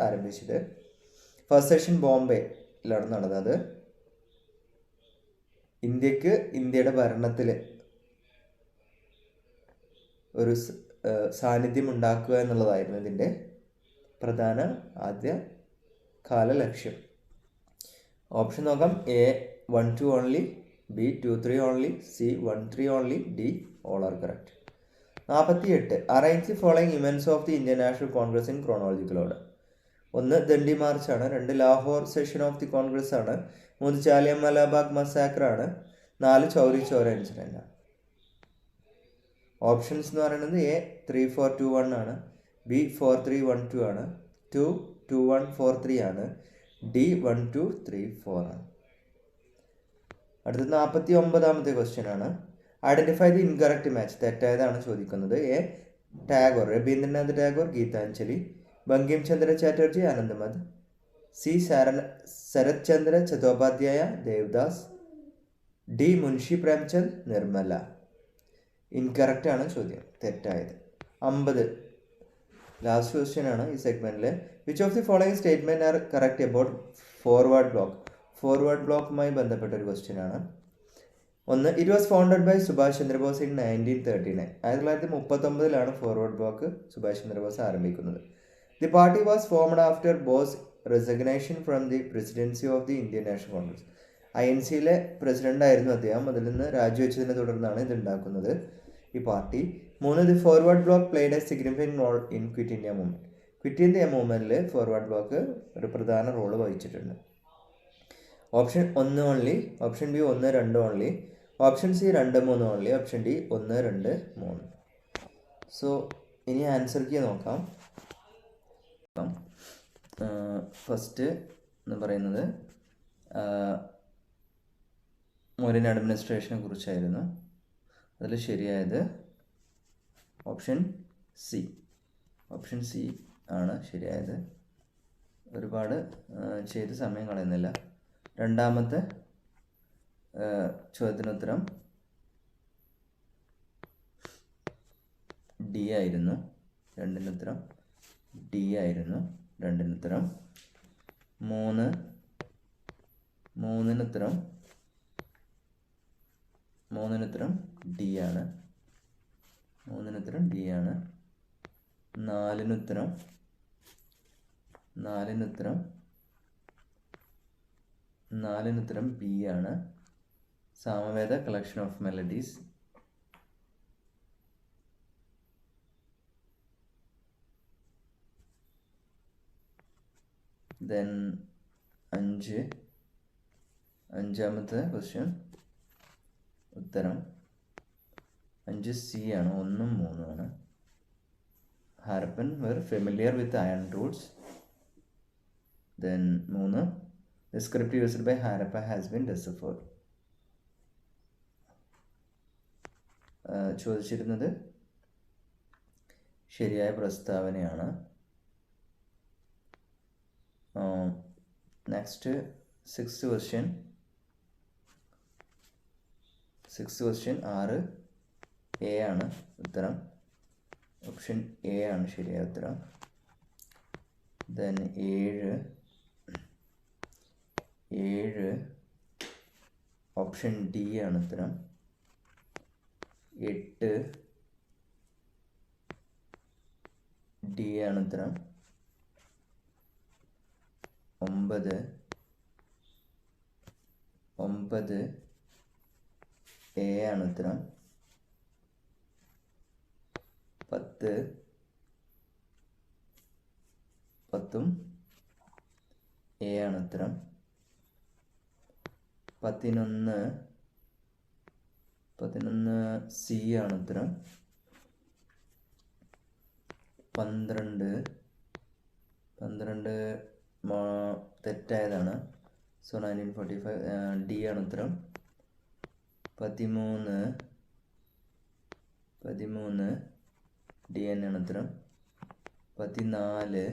ആരംഭിച്ചത്. First session ബോംബെയിലാണ് നടന്നത്. ഇന്ത്യയുടെ ഭരണത്തിൽ ഒരു സാന്നിധ്യം ഉണ്ടാക്കുക എന്നുള്ളതായിരുന്നു ഇതിൻ്റെ പ്രധാന ആദ്യ കാല ലക്ഷ്യം. ഓപ്ഷൻ നോക്കാം. A 1 2 only, B 2 3 only, C 1 3 only, D all are correct. 48 arrange the following events of the Indian national Congress in chronological order. 1 Dandi March ആണ്, 2 Lahore session of the Congress ആണ്, 3 ജാലിയൻവാലാബാഗ് മസാക്കർ ആണ്, 4 ചൗരി ചോര ഇൻസിഡന്റ് ആണ്. ഓപ്ഷൻസ് എന്ന് പറയുന്നത് A 3 4 2 1 ആണ്, B 4 3 1 2 ആണ്, 2 2 1 4 3 ആണ്, D 1 2 3 4 ആണ്. അടുത്തത് 49ാമത്തെ ക്വസ്റ്റ്യൻ ആണ്. Identify the incorrect match. തെറ്റായതാണ് ചോദിക്കുന്നത്. A Tagore, Rabindranath Tagore Gitanjali, Bankim Chandra Chatterjee Anandamath, C Sarat Chandra Chattopadhyay Devdas, D Munshi Premchand Nirmala. Incorrect ആണ് ചോദ്യം, തെറ്റായത്. 50 ലാസ്റ്റ് ക്വസ്റ്റ്യൻ ആണ് ഈ സെഗ്മെന്റിൽ. Which of the following statement are correct about forward bloc. Forward ബ്ലോക്കുമായി ബന്ധപ്പെട്ട ഒരു ക്വസ്റ്റ്യൻ ആണ്. 1 it was founded by Subhash Chandra Bose in 1939. 1939 forward bloc Subhash Chandrabose ആരംഭിക്കുന്നത്. The party was formed after Bose resignation from the presidency of the Indian national Congress. INC-യിലെ president ആയിരുന്നു അദ്ദേഹം. അതിൽ നിന്ന് രാജിവെച്ചതിനെ തുടർന്നാണ് ഇത് ഉണ്ടാക്കുന്നത് ഈ party. 3 the forward bloc played a significant role in quit India movement. Quit India മൂവ്മെന്റിൽ ഫോർവേഡ് ബ്ലോക്ക് ഒരു പ്രധാന റോള് വഹിച്ചിട്ടുണ്ട്. Option 1 only, option B 1 2 only, option C 2 3 only, option D 1 2 3. So ഇനി ആൻസർ കീ നോക്കാം. ഫസ്റ്റ് എന്ന് പറയുന്നത് മോരിൻ അഡ്മിനിസ്ട്രേഷനെ കുറിച്ചായിരുന്നു. അതിൽ ശരിയായത് ഓപ്ഷൻ C. ഓപ്ഷൻ C ആണ് ശരിയായത്. ഒരുപാട് ചെയ്ത് സമയം കളയുന്നില്ല. രണ്ടാമത്തെ ചോദ്യത്തിനുത്തരം ഡി ആയിരുന്നു. രണ്ടിൻ്റെ ഉത്തരം ഡി ആയിരുന്നു. രണ്ടിൻ്റെ ഉത്തരം. മൂന്നിനുത്തരം ഡി ആണ്. ഡി ആണ്. നാലിനുത്തരം ബി ആണ്. Samaveda collection of melodies. Then അഞ്ചാമത്തെ ക്വസ്റ്റ്യൻ ഉത്തരം 5 സി ആണ്. 1ഉം 3ഉം ആണ്. Harappan were familiar with iron tools. Then 3, the script used by Harappa has been deciphered. ചോദിച്ചിരുന്നത് ശരിയായ പ്രസ്താവനയാണ്. നെക്സ്റ്റ് സിക്സ്ത് ക്വസ്റ്റ്യൻ 6 എ ആണ് ഉത്തരം. ഓപ്ഷൻ എ ആണ് ശരിയായ ഉത്തരം. ദെൻ 7 ഓപ്ഷൻ ഡി ആണ് ഉത്തരം. 8 ഡി ആണ് ഉത്തരം. 9 എ ആണ് ഉത്തരം. 10ഉം എ ആണ് ഉത്തരം. 11 സി ആണ് ഉത്തരം. 12 തെറ്റായതാണ്. സോ 1945 ഡി ആണ് ഉത്തരം. 13 ഡി തന്നെയാണ് ഉത്തരം. 14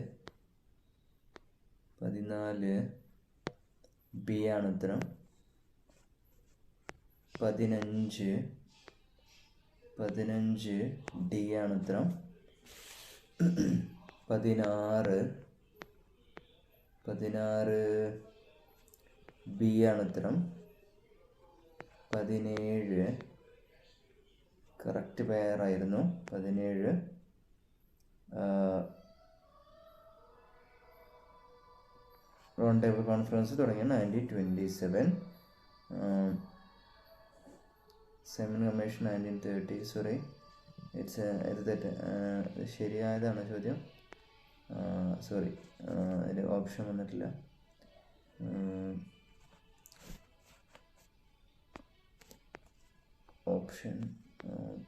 ബി ആണ് ഉത്തരം. 15 ഡി ആണ് ഉത്തരം. 16 ബി ആണ് ഉത്തരം. 17 കറക്റ്റ് പെയറായിരുന്നു. 17 റൗണ്ട് ടേബിൾ കോൺഫറൻസ് തുടങ്ങിയ 1927. Semen commission 1930. സോറി, ഇത് തെറ്റ്. ശരിയായതാണ് ചോദ്യം. സോറി, അതിൽ ഓപ്ഷൻ വന്നിട്ടില്ല. ഓപ്ഷൻ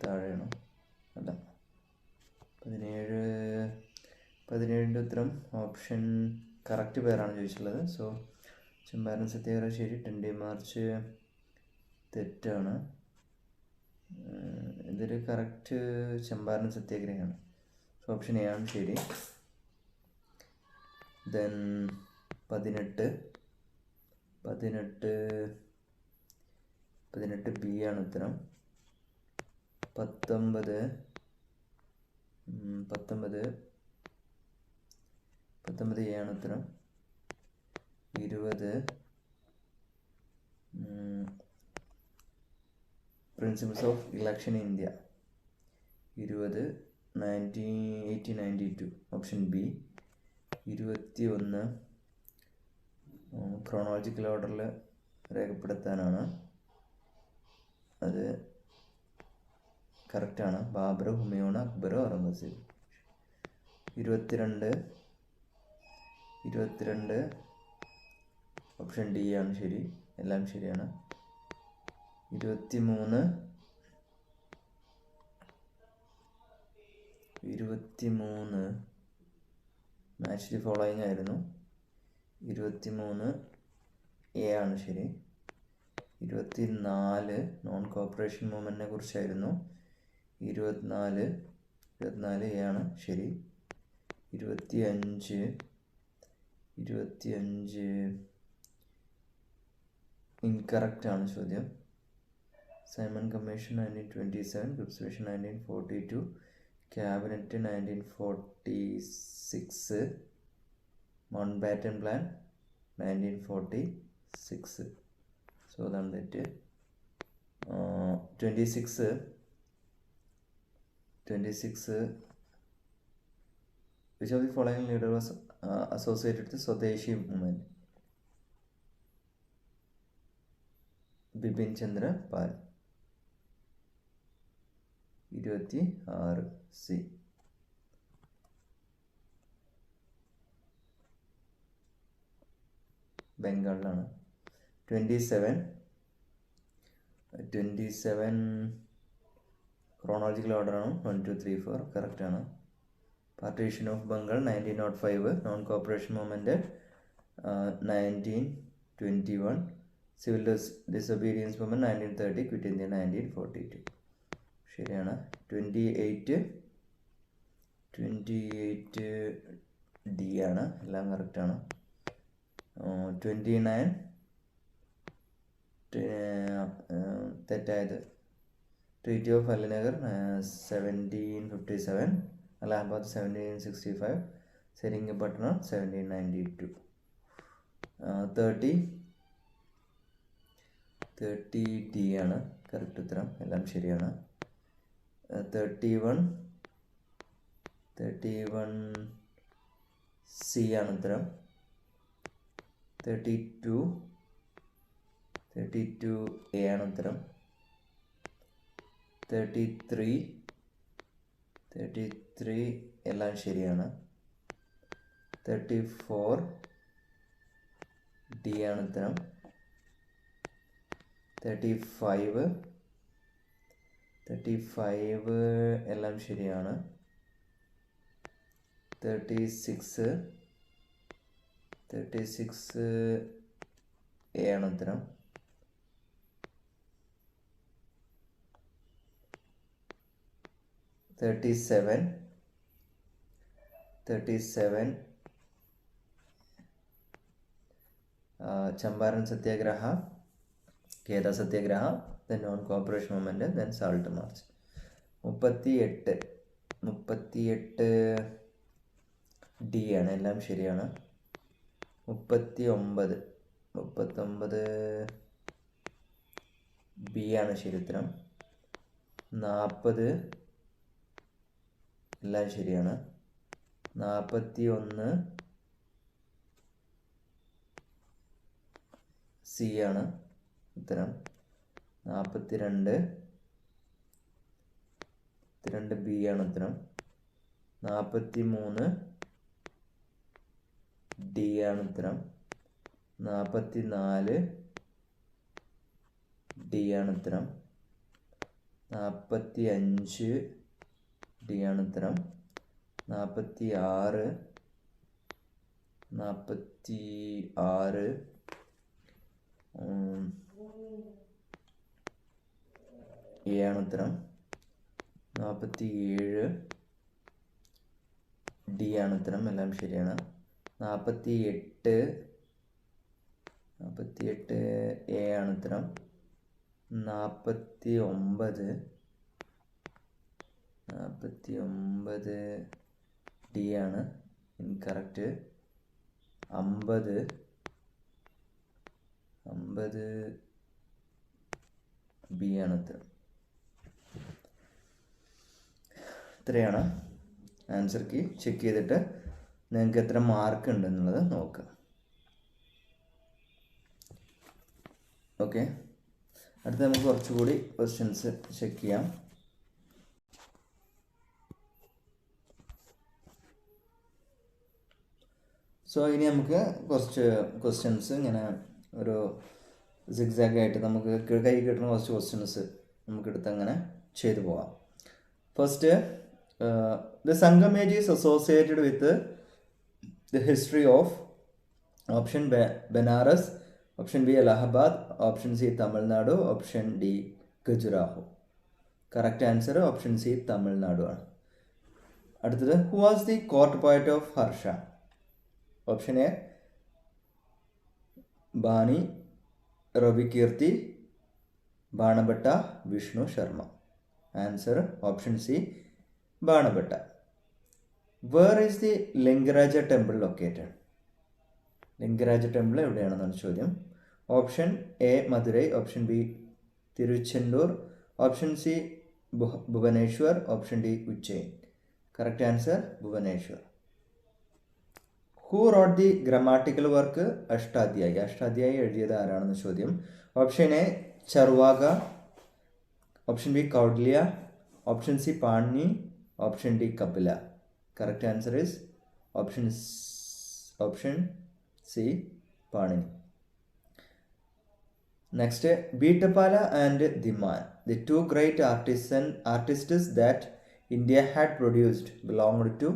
താഴെയാണോ? അല്ല, 17ൻ്റെ ഉത്തരം ഓപ്ഷൻ കറക്റ്റ് പേരാണ് ചോദിച്ചിട്ടുള്ളത്. സോ ചമ്പാരൻ സത്യാഗ്രഹം ശരി. 20 മാർച്ച് തെറ്റാണ്. ഇതിൽ കറക്റ്റ് ചമ്പാരൻ സത്യാഗ്രഹമാണ്. സോ ഓപ്ഷൻ എ ആണ് ശരി. ദെൻ 18 ബി ആണ് ഉത്തരം. 19 എ ആണ് ഉത്തരം. 20 principles of election in India. 20 1892 option B. 21 chronological ഓർഡറിൽ രേഖപ്പെടുത്താനാണ്. അത് കറക്റ്റാണ്. ബാബർ, ഹുമയൂൺ, അക്ബർ, ഔറംഗസീബ്. 22 ഓപ്ഷൻ ഡി ആണ് ശരി. എല്ലാം ശരിയാണ്. 23 മാച്ച് ദി ഫോളോയിങ് ആയിരുന്നു. 23 എ ആണ് ശരി. 24 നോൺ കോപ്പറേഷൻ മൂവ്മെൻറ്റിനെ കുറിച്ചായിരുന്നു. 24 എ ആണ് ശരി. 25 ഇൻകറക്റ്റ് ആണ് ചോദ്യം. Simon commission 1927, Cripps mission 1942, cabinet 1946, Mountbatten plan 1946. So അതാണ് തെറ്റ്. 26 which of the following leader was associated with the Swadeshi movement? Bipin Chandra പാൽ. 26 സി. ബംഗാളിലാണ്. 27 ക്രോണോളജിക്കൽ ഓർഡറാണ്. 1 2 3 4 കറക്റ്റാണ്. Partition of Bengal 1905, non cooperation movement 1921, civil disobedience movement 1930, quit India 1942. ശരിയാണ്. 28 D ആണ്, എല്ലാം കറക്റ്റാണ്. 29 തെറ്റായത്. Treaty of Alinagar 1757, Allahabad 1765, Seringapatam 1792. 30 D ആണ് കറക്റ്റ് ഉത്തരം, എല്ലാം ശരിയാണ്. 31 സി ആണ് ഉത്തരം. 32 എ ആണ് ഉത്തരം. 33 എല്ലാം ശരിയാണ്. 34 ഡി ആണ് ഉത്തരം. 35 എല്ലാം ശരിയാണ്. 36 എ ആണ് ഉത്തരം. 37 Champaran satyagraha, Kheda satyagraha, then non cooperation movement, then salt march. 38 D ആണ്, എല്ലാം ശരിയാണ്. 39 ബി ആണ് ശരി ഉത്തരം. 40 എല്ലാം ശരിയാണ്. 41 സി ആണ് ഉത്തരം. 42 ബി ആണ് ഉത്തരം. 43 ഡി ആണ് ഉത്തരം. 44 ഡി ആണ് ഉത്തരം. 45 ഡി ആണ് ഉത്തരം. 46 എ ആണ് ഉത്തരം. 47 ഡി ആണ് ഉത്തരം, എല്ലാം ശരിയാണ്. 48 എ ആണ് ഉത്തരം. 49 ഡി ആണ് ഇൻകറക്റ്റ്. 50 ബി ആണ് ഉത്തരം. ഇത്രയാണ് ആൻസർ കീ. ചെക്ക് ചെയ്തിട്ട് നിങ്ങൾക്ക് എത്ര മാർക്ക് ഉണ്ടെന്നുള്ളത് നോക്കുക. ഓക്കെ, അടുത്ത നമുക്ക് കുറച്ചുകൂടി ക്വസ്റ്റ്യൻസ് ചെക്ക് ചെയ്യാം. സോ ഇനി നമുക്ക് കുറച്ച് ക്വസ്റ്റ്യൻസ് ഇങ്ങനെ ഒരു സിഗ്സാഗ് ആയിട്ട് നമുക്ക് കൈ കിട്ടുന്ന കുറച്ച് ക്വസ്റ്റ്യൻസ് നമുക്ക് എടുത്ത് അങ്ങനെ ചെയ്തു പോവാം. First, the Sangam age is associated with the history of option Banaras, option B Allahabad, option C Tamil Nadu, option D Khajuraho. Correct answer option C Tamil Nadu ആണ്. അടുത്തത്, who was the court poet of Harsha? Option A ബാണി Ravikirti, Banabhatta, Vishnu Sharma. Answer option C Banabhatta. Where is the Lingaraja temple located? Lingaraja temple എവിടെയാണെന്നാണ് ചോദ്യം. Option A Madurai, option B Tiruchendur, option C Bhubaneswar, option D Ujjain. Correct answer Bhubaneswar. Who wrote the grammatical work Ashtadhyayi? Ashtadhyayi എഴുതിയത് ആരാണെന്ന് ചോദ്യം. Option A Charvaka, option B Kautilya, option C പാണി, option D Kapila. Correct answer is option C Panini. Next, ബീട്ടപ്പാല and Dhiman, the two great artists that India had produced, belonged to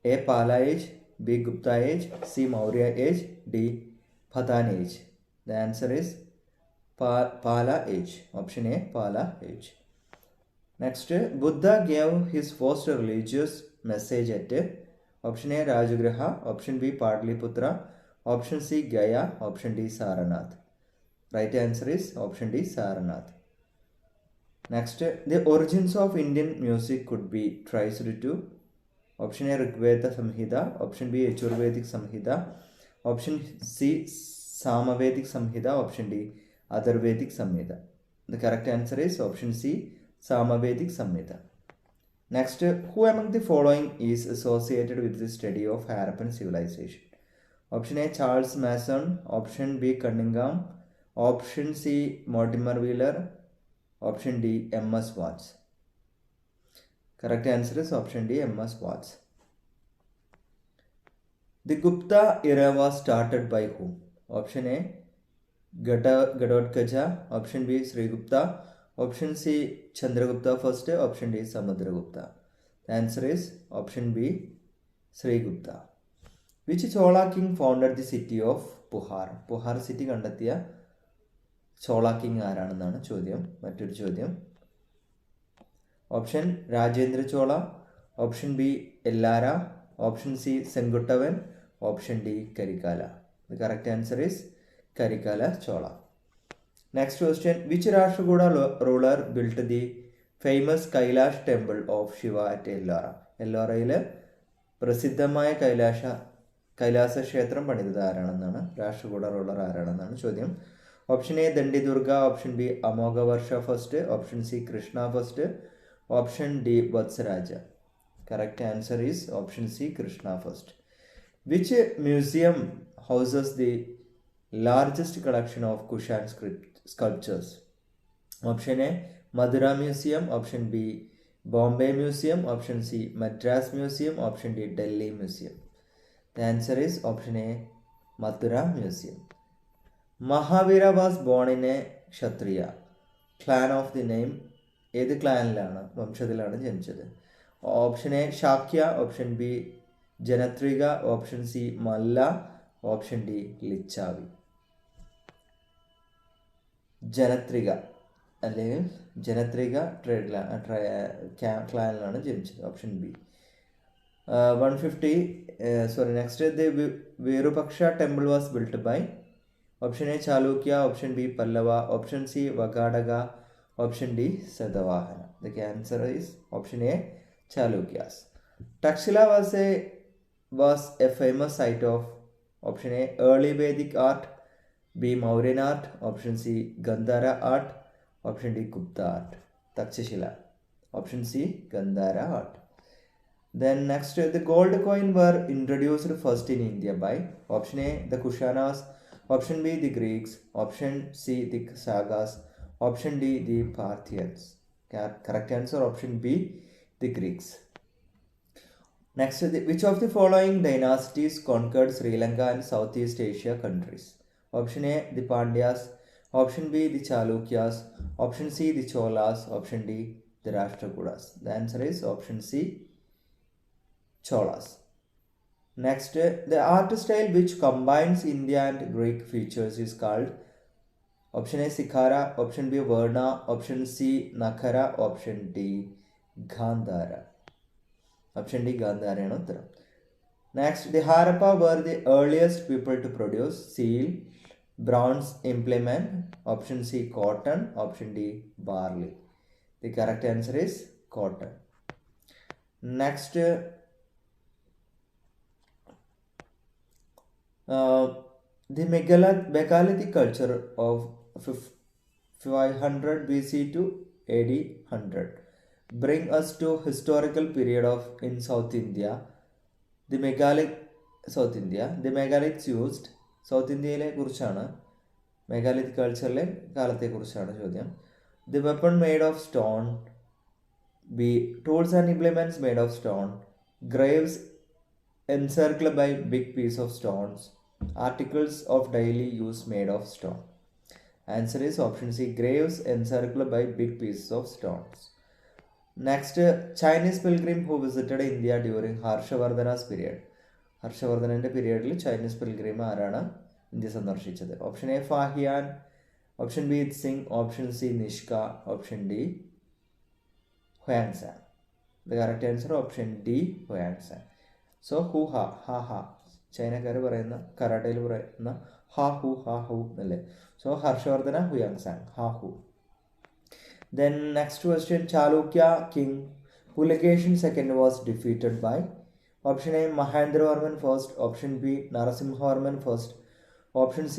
A. Pala age, B. Gupta age, C. Maurya age, D. Pathan age. The answer is Pala age. Option A, Pala age. Next, Buddha gave his first religious message at option A, Rajagriha, option B, Patliputra, option C, Gaya, option D, Saranath. Right answer is option D, Saranath. Next, the origins of Indian music could be traced to option A, Rigveda Samhita, option B, Yajurvedic Samhita, option C, Samavedic Samhita, option D, Atharvedic Samhita. The correct answer is option C, Samavedic Samhita. Next, who among the following is associated with the study of Harappan civilization? Option A, Charles Mason, option B, Cunningham, option C, Mortimer Wheeler, option D, M.S. Watts. Correct answer is option D, M.S. Watts. The Gupta era was started by whom? Option A, Gadotkacha, option B, Srigupta, option C, Chandragupta first, option D, Samudragupta. The answer is option B, Srigupta. Which Chola king founded the city of Puhar? Puhar city കണ്ടെത്തിയ Chola king ആരാണെന്നാണ് ചോദ്യം. മറ്റൊരു ചോദ്യം. Option Rajendra Chola, option B Ellara, option C Senguttuvan, option D Karikala. The correct answer is Karikala Chola. Next question, which Rashtrakuta ruler built the famous Kailash temple of Shiva at Ellora? എല്ലോറയിൽ പ്രസിദ്ധമായ കൈലാസ ക്ഷേത്രം പണിതത് ആരാണെന്നാണ്, രാഷ്ട്രകൂട റൂളർ ആരാണെന്നാണ് ചോദ്യം. Option A Dandi Durga, option B Amogha Varsha first, option C Krishna first, option D Vatsaraja. Correct answer is option C Krishna first. Which museum houses the largest collection of Kushan sculptures? Option A Mathura museum, option B Bombay museum, option C Madras museum, option D Delhi museum. The answer is option A Mathura museum. Mahavira was born in a Kshatriya clan of the name. ഏത് ക്ലാനിലാണ്, വംശത്തിലാണ് ജനിച്ചത്? Option A Shakya, option B Jnatrika, option C Malla, option D Licchavi. Jnatrika അല്ലെങ്കിൽ ജനത്രിക ക്ലാനിലാണ് ജനിച്ചത്. Option B. 150. Next, the Virupaksha temple was built by option A Chalukya, option B Pallava, option C Vakadaga, option D Sadavahana. The answer is option A Chalukyas. Takshila was a famous site of option A early Vedic art, B Mauryan art, option C Gandhara art, option D Gupta art. Takshashila. Option C Gandhara art. Then next, the gold coin were introduced first in India by option A the Kushanas, option B the Greeks, option C the Sagas, option D the Parthians. Correct answer option B the Greeks. Next, which of the following dynasties conquered Sri Lanka and Southeast Asia countries? Option A the Pandyas, option B the Chalukyas, option C the Cholas, option D the Rashtrakutas. The answer is option C Cholas. Next, the art style which combines India and Greek features is called option A Sikhara, option B Varna, option C Nakara, option D Gandhara. Option D Gandhara ആണ് ഉത്തരം. Next, the Harappa were the earliest people to produce seal, bronze implement, option C cotton, option D barley. The correct answer is cotton. Next, the megalithic culture of 500 BC to AD 100 bring us to historical period of in South India. The megaliths used South ഇന്ത്യയിലെ കുറിച്ചാണ് മെഗാലിത് കൾച്ചറിലെ കാലത്തെക്കുറിച്ചാണ് ചോദ്യം. The weapon made of stone, tools and implements made of stone, graves encircled by big piece of stones, articles of daily use made of stone. Answer is option C, graves encircled by big pieces of stones. Next, Chinese pilgrim who visited India during Harshavardhana's period. ഹർഷവർദ്ധനൻ്റെ പീരിയഡിൽ Chinese pilgrim ആരാണ് India സന്ദർശിച്ചത്? Option A Fahien, option B സിംഗ്, option C നിഷ്ക, option D Hiuen Tsang. The correct answer option D Hiuen Tsang. So who ഹാ ഹാ ഹാ, ചൈനക്കാർ പറയുന്ന കരാട്ടയിൽ പറയുന്ന ഹാ ഹു എന്നല്ലേ. സോ ഹർഷവർദ്ധന ഹുയാങ്സാൻ, ഹാ who. Then next question, Chalukya king Pulakeshin II was defeated by. Option A, Mahendravarman first, option B, Narasimhavarman first, option C,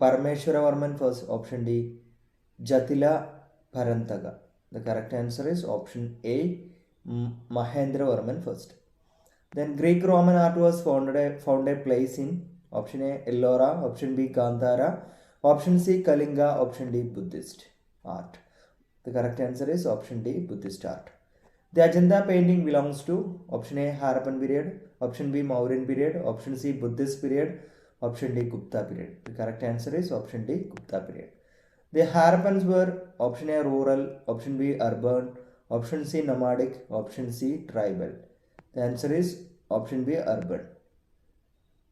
Parameshwaravarman first, option D, Jatila Parantaka. The correct answer is option A, Mahendravarman first. Then Greek Roman art was found a place in. Option A, Ellora, option B, Gandhara, option C, Kalinga, option D, Buddhist art. The correct answer is option D, Buddhist art. The Ajanta painting belongs to option A, Harappan period, option B, Mauryan period, option C, Buddhist period, option D, Gupta period. The correct answer is option D, Gupta period. The Harappans were option A, rural, option B, urban, option C, nomadic, option C, tribal. The answer is option B, urban.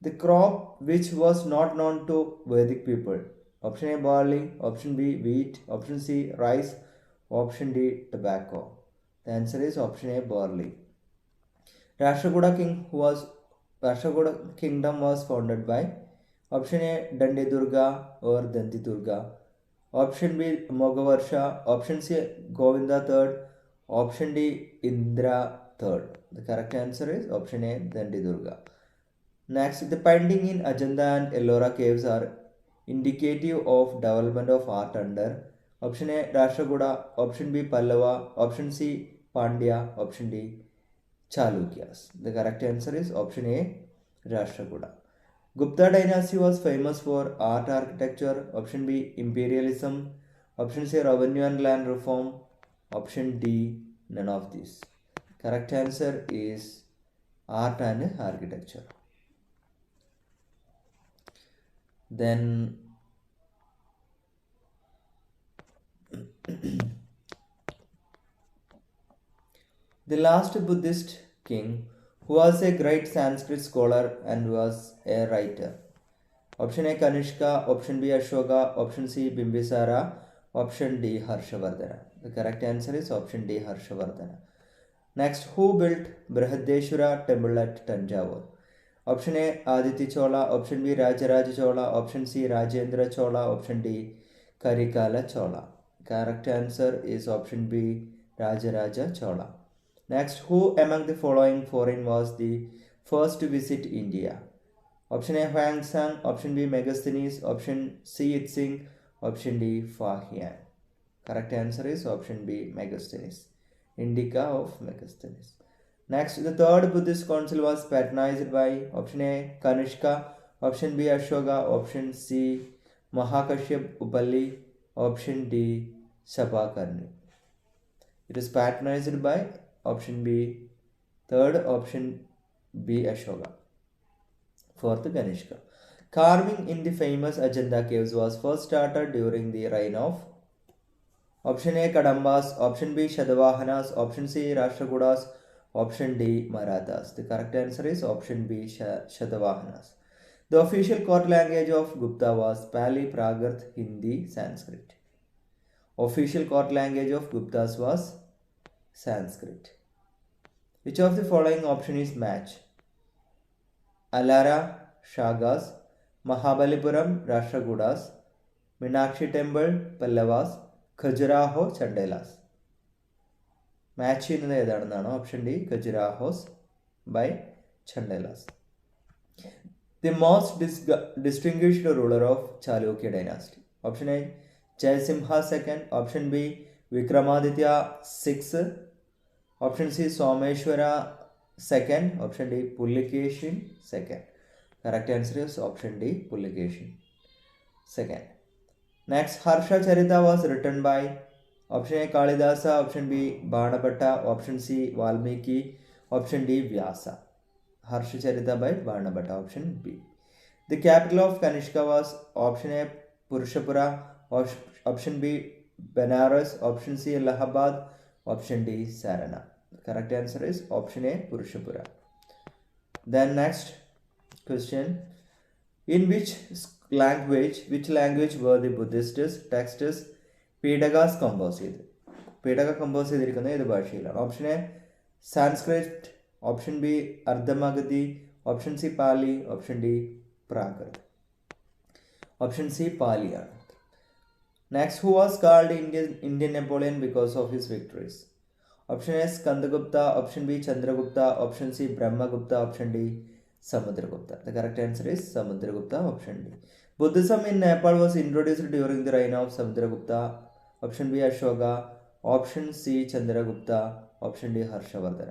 The crop which was not known to Vedic people. Option A, barley, option B, wheat, option C, rice, option D, tobacco. The answer is option A, barley. Rashtrakuta kingdom was founded by. Option A, Dandi Durga or Danti Durga. Option B, Mogavarsha. Option C, Govinda III. Option D, Indra III. The correct answer is option A, Dandi Durga. Next, the painting in Ajanta and Ellora caves are indicative of development of art under. Option A, Rashtrakuta, option B, Pallava, option C, Pandya, option D, Chalukyas. The correct answer is option A, Rashtrakuta. Gupta dynasty was famous for art architecture. Option B, imperialism, option C, revenue and land reform, option D, none of these. Correct answer is art and architecture. Then the last Buddhist king who was a great Sanskrit scholar and was a writer. Option A, Kanishka, option B, Ashoka, option C, Bimbisara, option D, Harshavardhana. The correct answer is option D, Harshavardhana. Next, who built Brihadeshwara temple at Tanjavur? Option A, Aditya Chola, option B, Rajaraja Chola, option C, Rajendra Chola, option D, Karikala Chola. Correct answer is option B, Rajaraja Chola. Next, who among the following foreign was the first to visit India? Option A, Huangsang, option B, Megasthenes, option C, Itzing, option D, Fahian. Correct answer is option B, Megasthenes. Indica of Megasthenes. Next, the third Buddhist council was patronized by. Option A, Kanishka, option B, Ashoka, option C, Mahakashyap Upalli, option D, Sapakarni. It is patronized by option B, third option B, Ashoka. Fourth, Kanishka. Carving in the famous Ajanta caves was first started during the reign of. Option A, Kadambas, option B, Shadavahanas, option C, Rashtrakutas, option D, Marathas. The correct answer is option B, Shadavahanas. The official court language of Gupta was Pali, Prakriti, Hindi, Sanskrit. Official court language of Guptas was Sanskrit. Which of the following option is match? Alara, Shagas, Mahabalipuram, Rashtrakutas, Meenakshi Temple, Pallavas, Khajuraho, Chandelas. Match ചെയ്യുന്നത് ഏതാണെന്നാണ്. Option D Khajurahos by Chandelas. The most distinguished ruler of Chalukya dynasty. Option A Jayasimha second. Option B Vikramaditya 6. Option C Someshvara second. Option D Pulakeshin second. Correct answer is option D Pulakeshin second. Next Harsha Charita was written by. Option A Kalidasa. Option B Banabhatta. Option C Valmiki. Option D Vyasa. Harsha Charita by Banabhatta. Option B. The capital of Kanishka was. Option A Purushapura. Option B Banaras. Option C Allahabad. Option D Sarana. Correct answer is option A Purushapura. Then next question, in which language were the Buddhist texts Pidakas composed ചെയ്ത്? പീഡക compose ചെയ്തിരിക്കുന്നത് ഏത് ഭാഷയിലാണ്? Option A Sanskrit. Option B Ardhamagadhi. Option C Pali. Option D Prakrit. Option C പാലിയാണ്. Next, who was called Indian Napoleon because of his victories? Option A Skandagupta. Option B Chandragupta. Option C Brahmagupta. Option D Samudragupta. The correct answer is Samudragupta. Option D. Buddhism in Nepal was introduced during the reign of Samudragupta. Option B Ashoka. Option C Chandragupta. Option D Harshavardhana.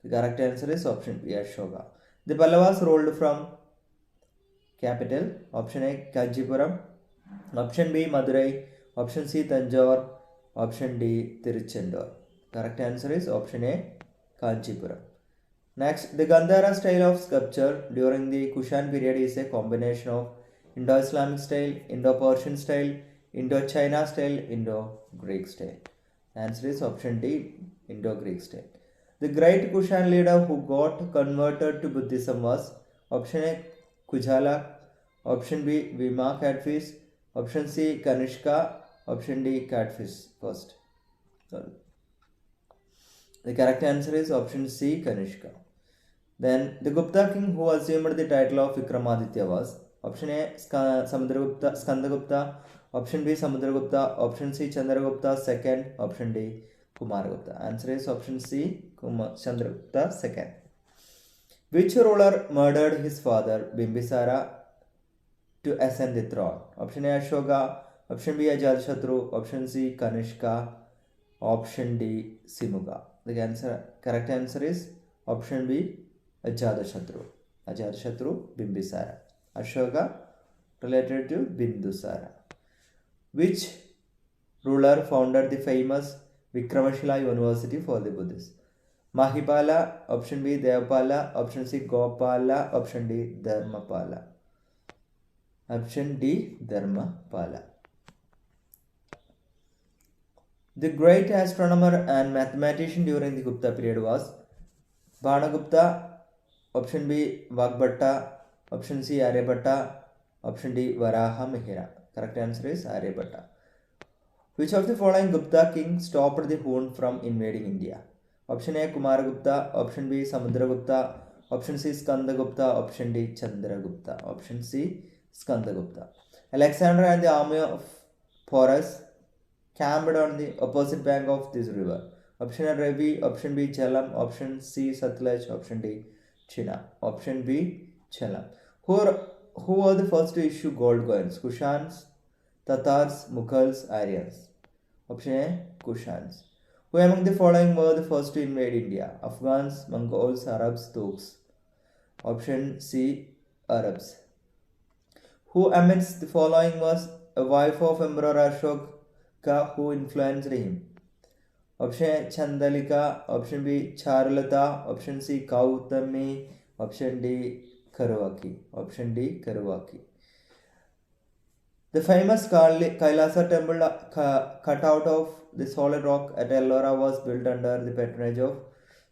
The correct answer is option B Ashoka. The Pallavas ruled from capital. Option A Kanchipuram. Option B Madurai. Option C Tanjore. Option D Tiruchendur. Correct answer is option A Kanchipuram. Next, the Gandhara style of sculpture during the Kushan period is a combination of Indo-Islamic style, Indo-Persian style, Indo-China style, Indo-Greek style. Answer is option D Indo-Greek style. The great Kushan leader who got converted to Buddhism was option A Kujala. Option B Vima Catfish. Option C Kanishka. Option D Catfish first. Sorry. The correct answer is option C Kanishka. Then the Gupta king who assumed the title of Vikramaditya was. Option A Skandagupta. Option B Samudragupta. Option C Chandragupta second. Option D Kumaragupta. Answer is option C Chandragupta second. Which ruler murdered his father Bimbisara to ascend the throne? Option A Ashoka. Option B Ajatashatru. Option C Kanishka. Option D Simuga. The correct answer is option B Ajatashatru. Ajatashatru Bimbisara. Ashoka related to Bindusara. Which ruler founded the famous Vikramashila University for the Buddhists? Mahipala. Option B Devapala. Option C Gopala. Option D Dharmapala. Option D Dharmapala. The great astronomer and mathematician during the Gupta period was Bhanagupta. Option B Vagbhatta. Option C Aryabhatta. Option D Varaha Mihira. Correct answer is Aryabhatta. Which of the following Gupta kings stopped the Hun from invading India? Option A Kumaragupta. Option B Samudragupta. Option C Skandagupta. Option D Chandragupta. Option C Skandagupta. Alexander and the army of Porus camped on the opposite bank of this river. Option A Ravi. Option B Jhelum. Option C Satluj. Option D Chenab. Option B Jhelum. Who were the first to issue gold coins? Kushans, Tatars, Mughals, Aryans. Option A Kushans. Who among the following were the first to invade India? Afghans, Mongols, Arabs, Turks. Option C Arabs. Who amidst the following was a wife of Emperor Ashoka who influenced him? Option A Chandalika. Option B Charulata. Option C Gautami. Option D Karuvaki. Option D Karuvaki. The famous Kailasa temple cut out of the solid rock at Ellora was built under the patronage of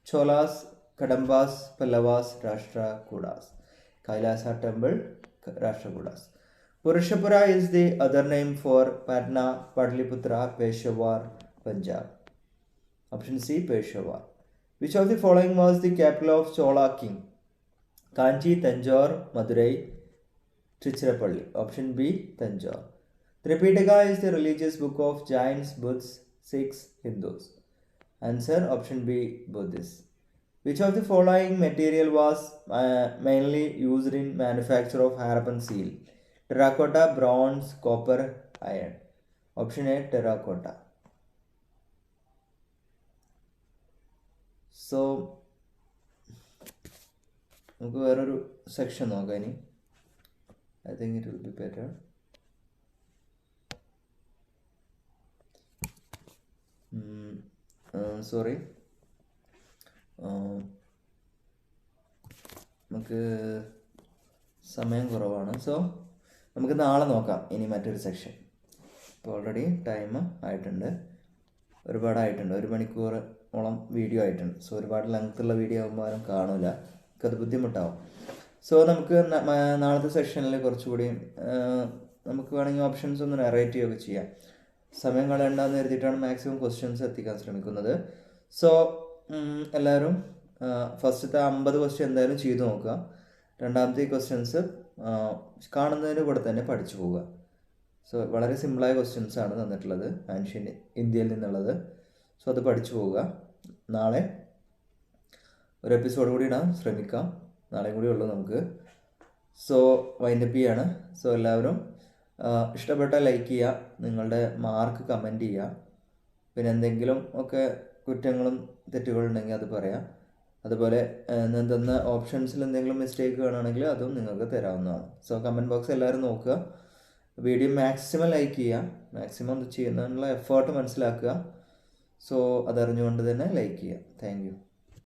Cholas, Kadambas, Pallavas, Rashtrakutas. Kailasa temple Rashtrakutas. Purushapura is the other name for Patna, Patliputra, Peshawar, Punjab. Option C Peshawar. Which of the following was the capital of Chola king? Kanchi, Tanjore, Madurai, Tiruchirappalli. Option B Tanjore. Tripitaka is the religious book of Jains, Buddhists, Sikhs, Hindus. Answer option B, both this. Which of the following material was mainly used in manufacture of Harappan seal? Terracotta, bronze, copper, iron. Option A, terracotta. So നമുക്ക് വേറൊരു section നോക്കാം ഇനി. I think it will be better. Sorry. നമുക്ക് സമയം കുറവാണ്. So നമുക്ക് നാളെ നോക്കാം ഇനി മറ്റൊരു സെക്ഷൻ. ഇപ്പോൾ ഓൾറെഡി ടൈം ആയിട്ടുണ്ട്, ഒരുപാടായിട്ടുണ്ട്, 1 മണിക്കൂറോളം വീഡിയോ ആയിട്ടുണ്ട്. സോ ഒരുപാട് ലെങ്ത്തുള്ള വീഡിയോ ആകുമ്പോൾ ആരും കാണില്ല, നമുക്കത് ബുദ്ധിമുട്ടാവും. സോ നമുക്ക് നാളത്തെ സെക്ഷനിൽ കുറച്ചുകൂടി നമുക്ക് വേണമെങ്കിൽ ഓപ്ഷൻസ് ഒന്ന് നറേറ്റ് ചെയ്യുകയൊക്കെ ചെയ്യാം. സമയം കളയണ്ടെന്ന് കരുതിയിട്ടാണ് മാക്സിമം ക്വസ്റ്റ്യൻസ് എത്തിക്കാൻ ശ്രമിക്കുന്നത്. സോ എല്ലാവരും ഫസ്റ്റത്തെ 50 ക്വസ്റ്റ്യൻ എന്തായാലും ചെയ്തു നോക്കുക. രണ്ടാമത്തെ ക്വസ്റ്റ്യൻസ് കാണുന്നതിന് കൂടെ തന്നെ പഠിച്ചു പോവുക. സോ വളരെ സിമ്പിളായ ക്വസ്റ്റ്യൻസ് ആണ് തന്നിട്ടുള്ളത്, ആൻഷ്യൻ ഇന്ത്യയിൽ നിന്നുള്ളത്. സോ അത് പഠിച്ചു പോവുക. നാളെ ഒരു എപ്പിസോഡ് കൂടി ഇടാൻ ശ്രമിക്കാം, നാളെയും കൂടി ഉള്ളൂ നമുക്ക്. സോ വൈൻഡപ്പ് ചെയ്യാണ്. സോ എല്ലാവരും ഇഷ്ടപ്പെട്ടാൽ ലൈക്ക് ചെയ്യുക, നിങ്ങളുടെ മാർക്ക് കമൻറ്റ് ചെയ്യുക, പിന്നെ എന്തെങ്കിലും ഒക്കെ കുറ്റങ്ങളും തെറ്റുകളുണ്ടെങ്കിൽ അത് പറയാം. അതുപോലെ ഞാൻ തന്ന ഓപ്ഷൻസിൽ എന്തെങ്കിലും മിസ്റ്റേക്ക് കാണുകയാണെങ്കിൽ അതും നിങ്ങൾക്ക് തരാവുന്നതാണ്. സോ കമൻറ്റ് ബോക്സ് എല്ലാവരും നോക്കുക, വീഡിയോ മാക്സിമം ലൈക്ക് ചെയ്യുക, മാക്സിമം ചെയ്യുന്നതിനുള്ള എഫേർട്ട് മനസ്സിലാക്കുക. സോ അതറിഞ്ഞുകൊണ്ട് തന്നെ ലൈക്ക് ചെയ്യുക. Thank you.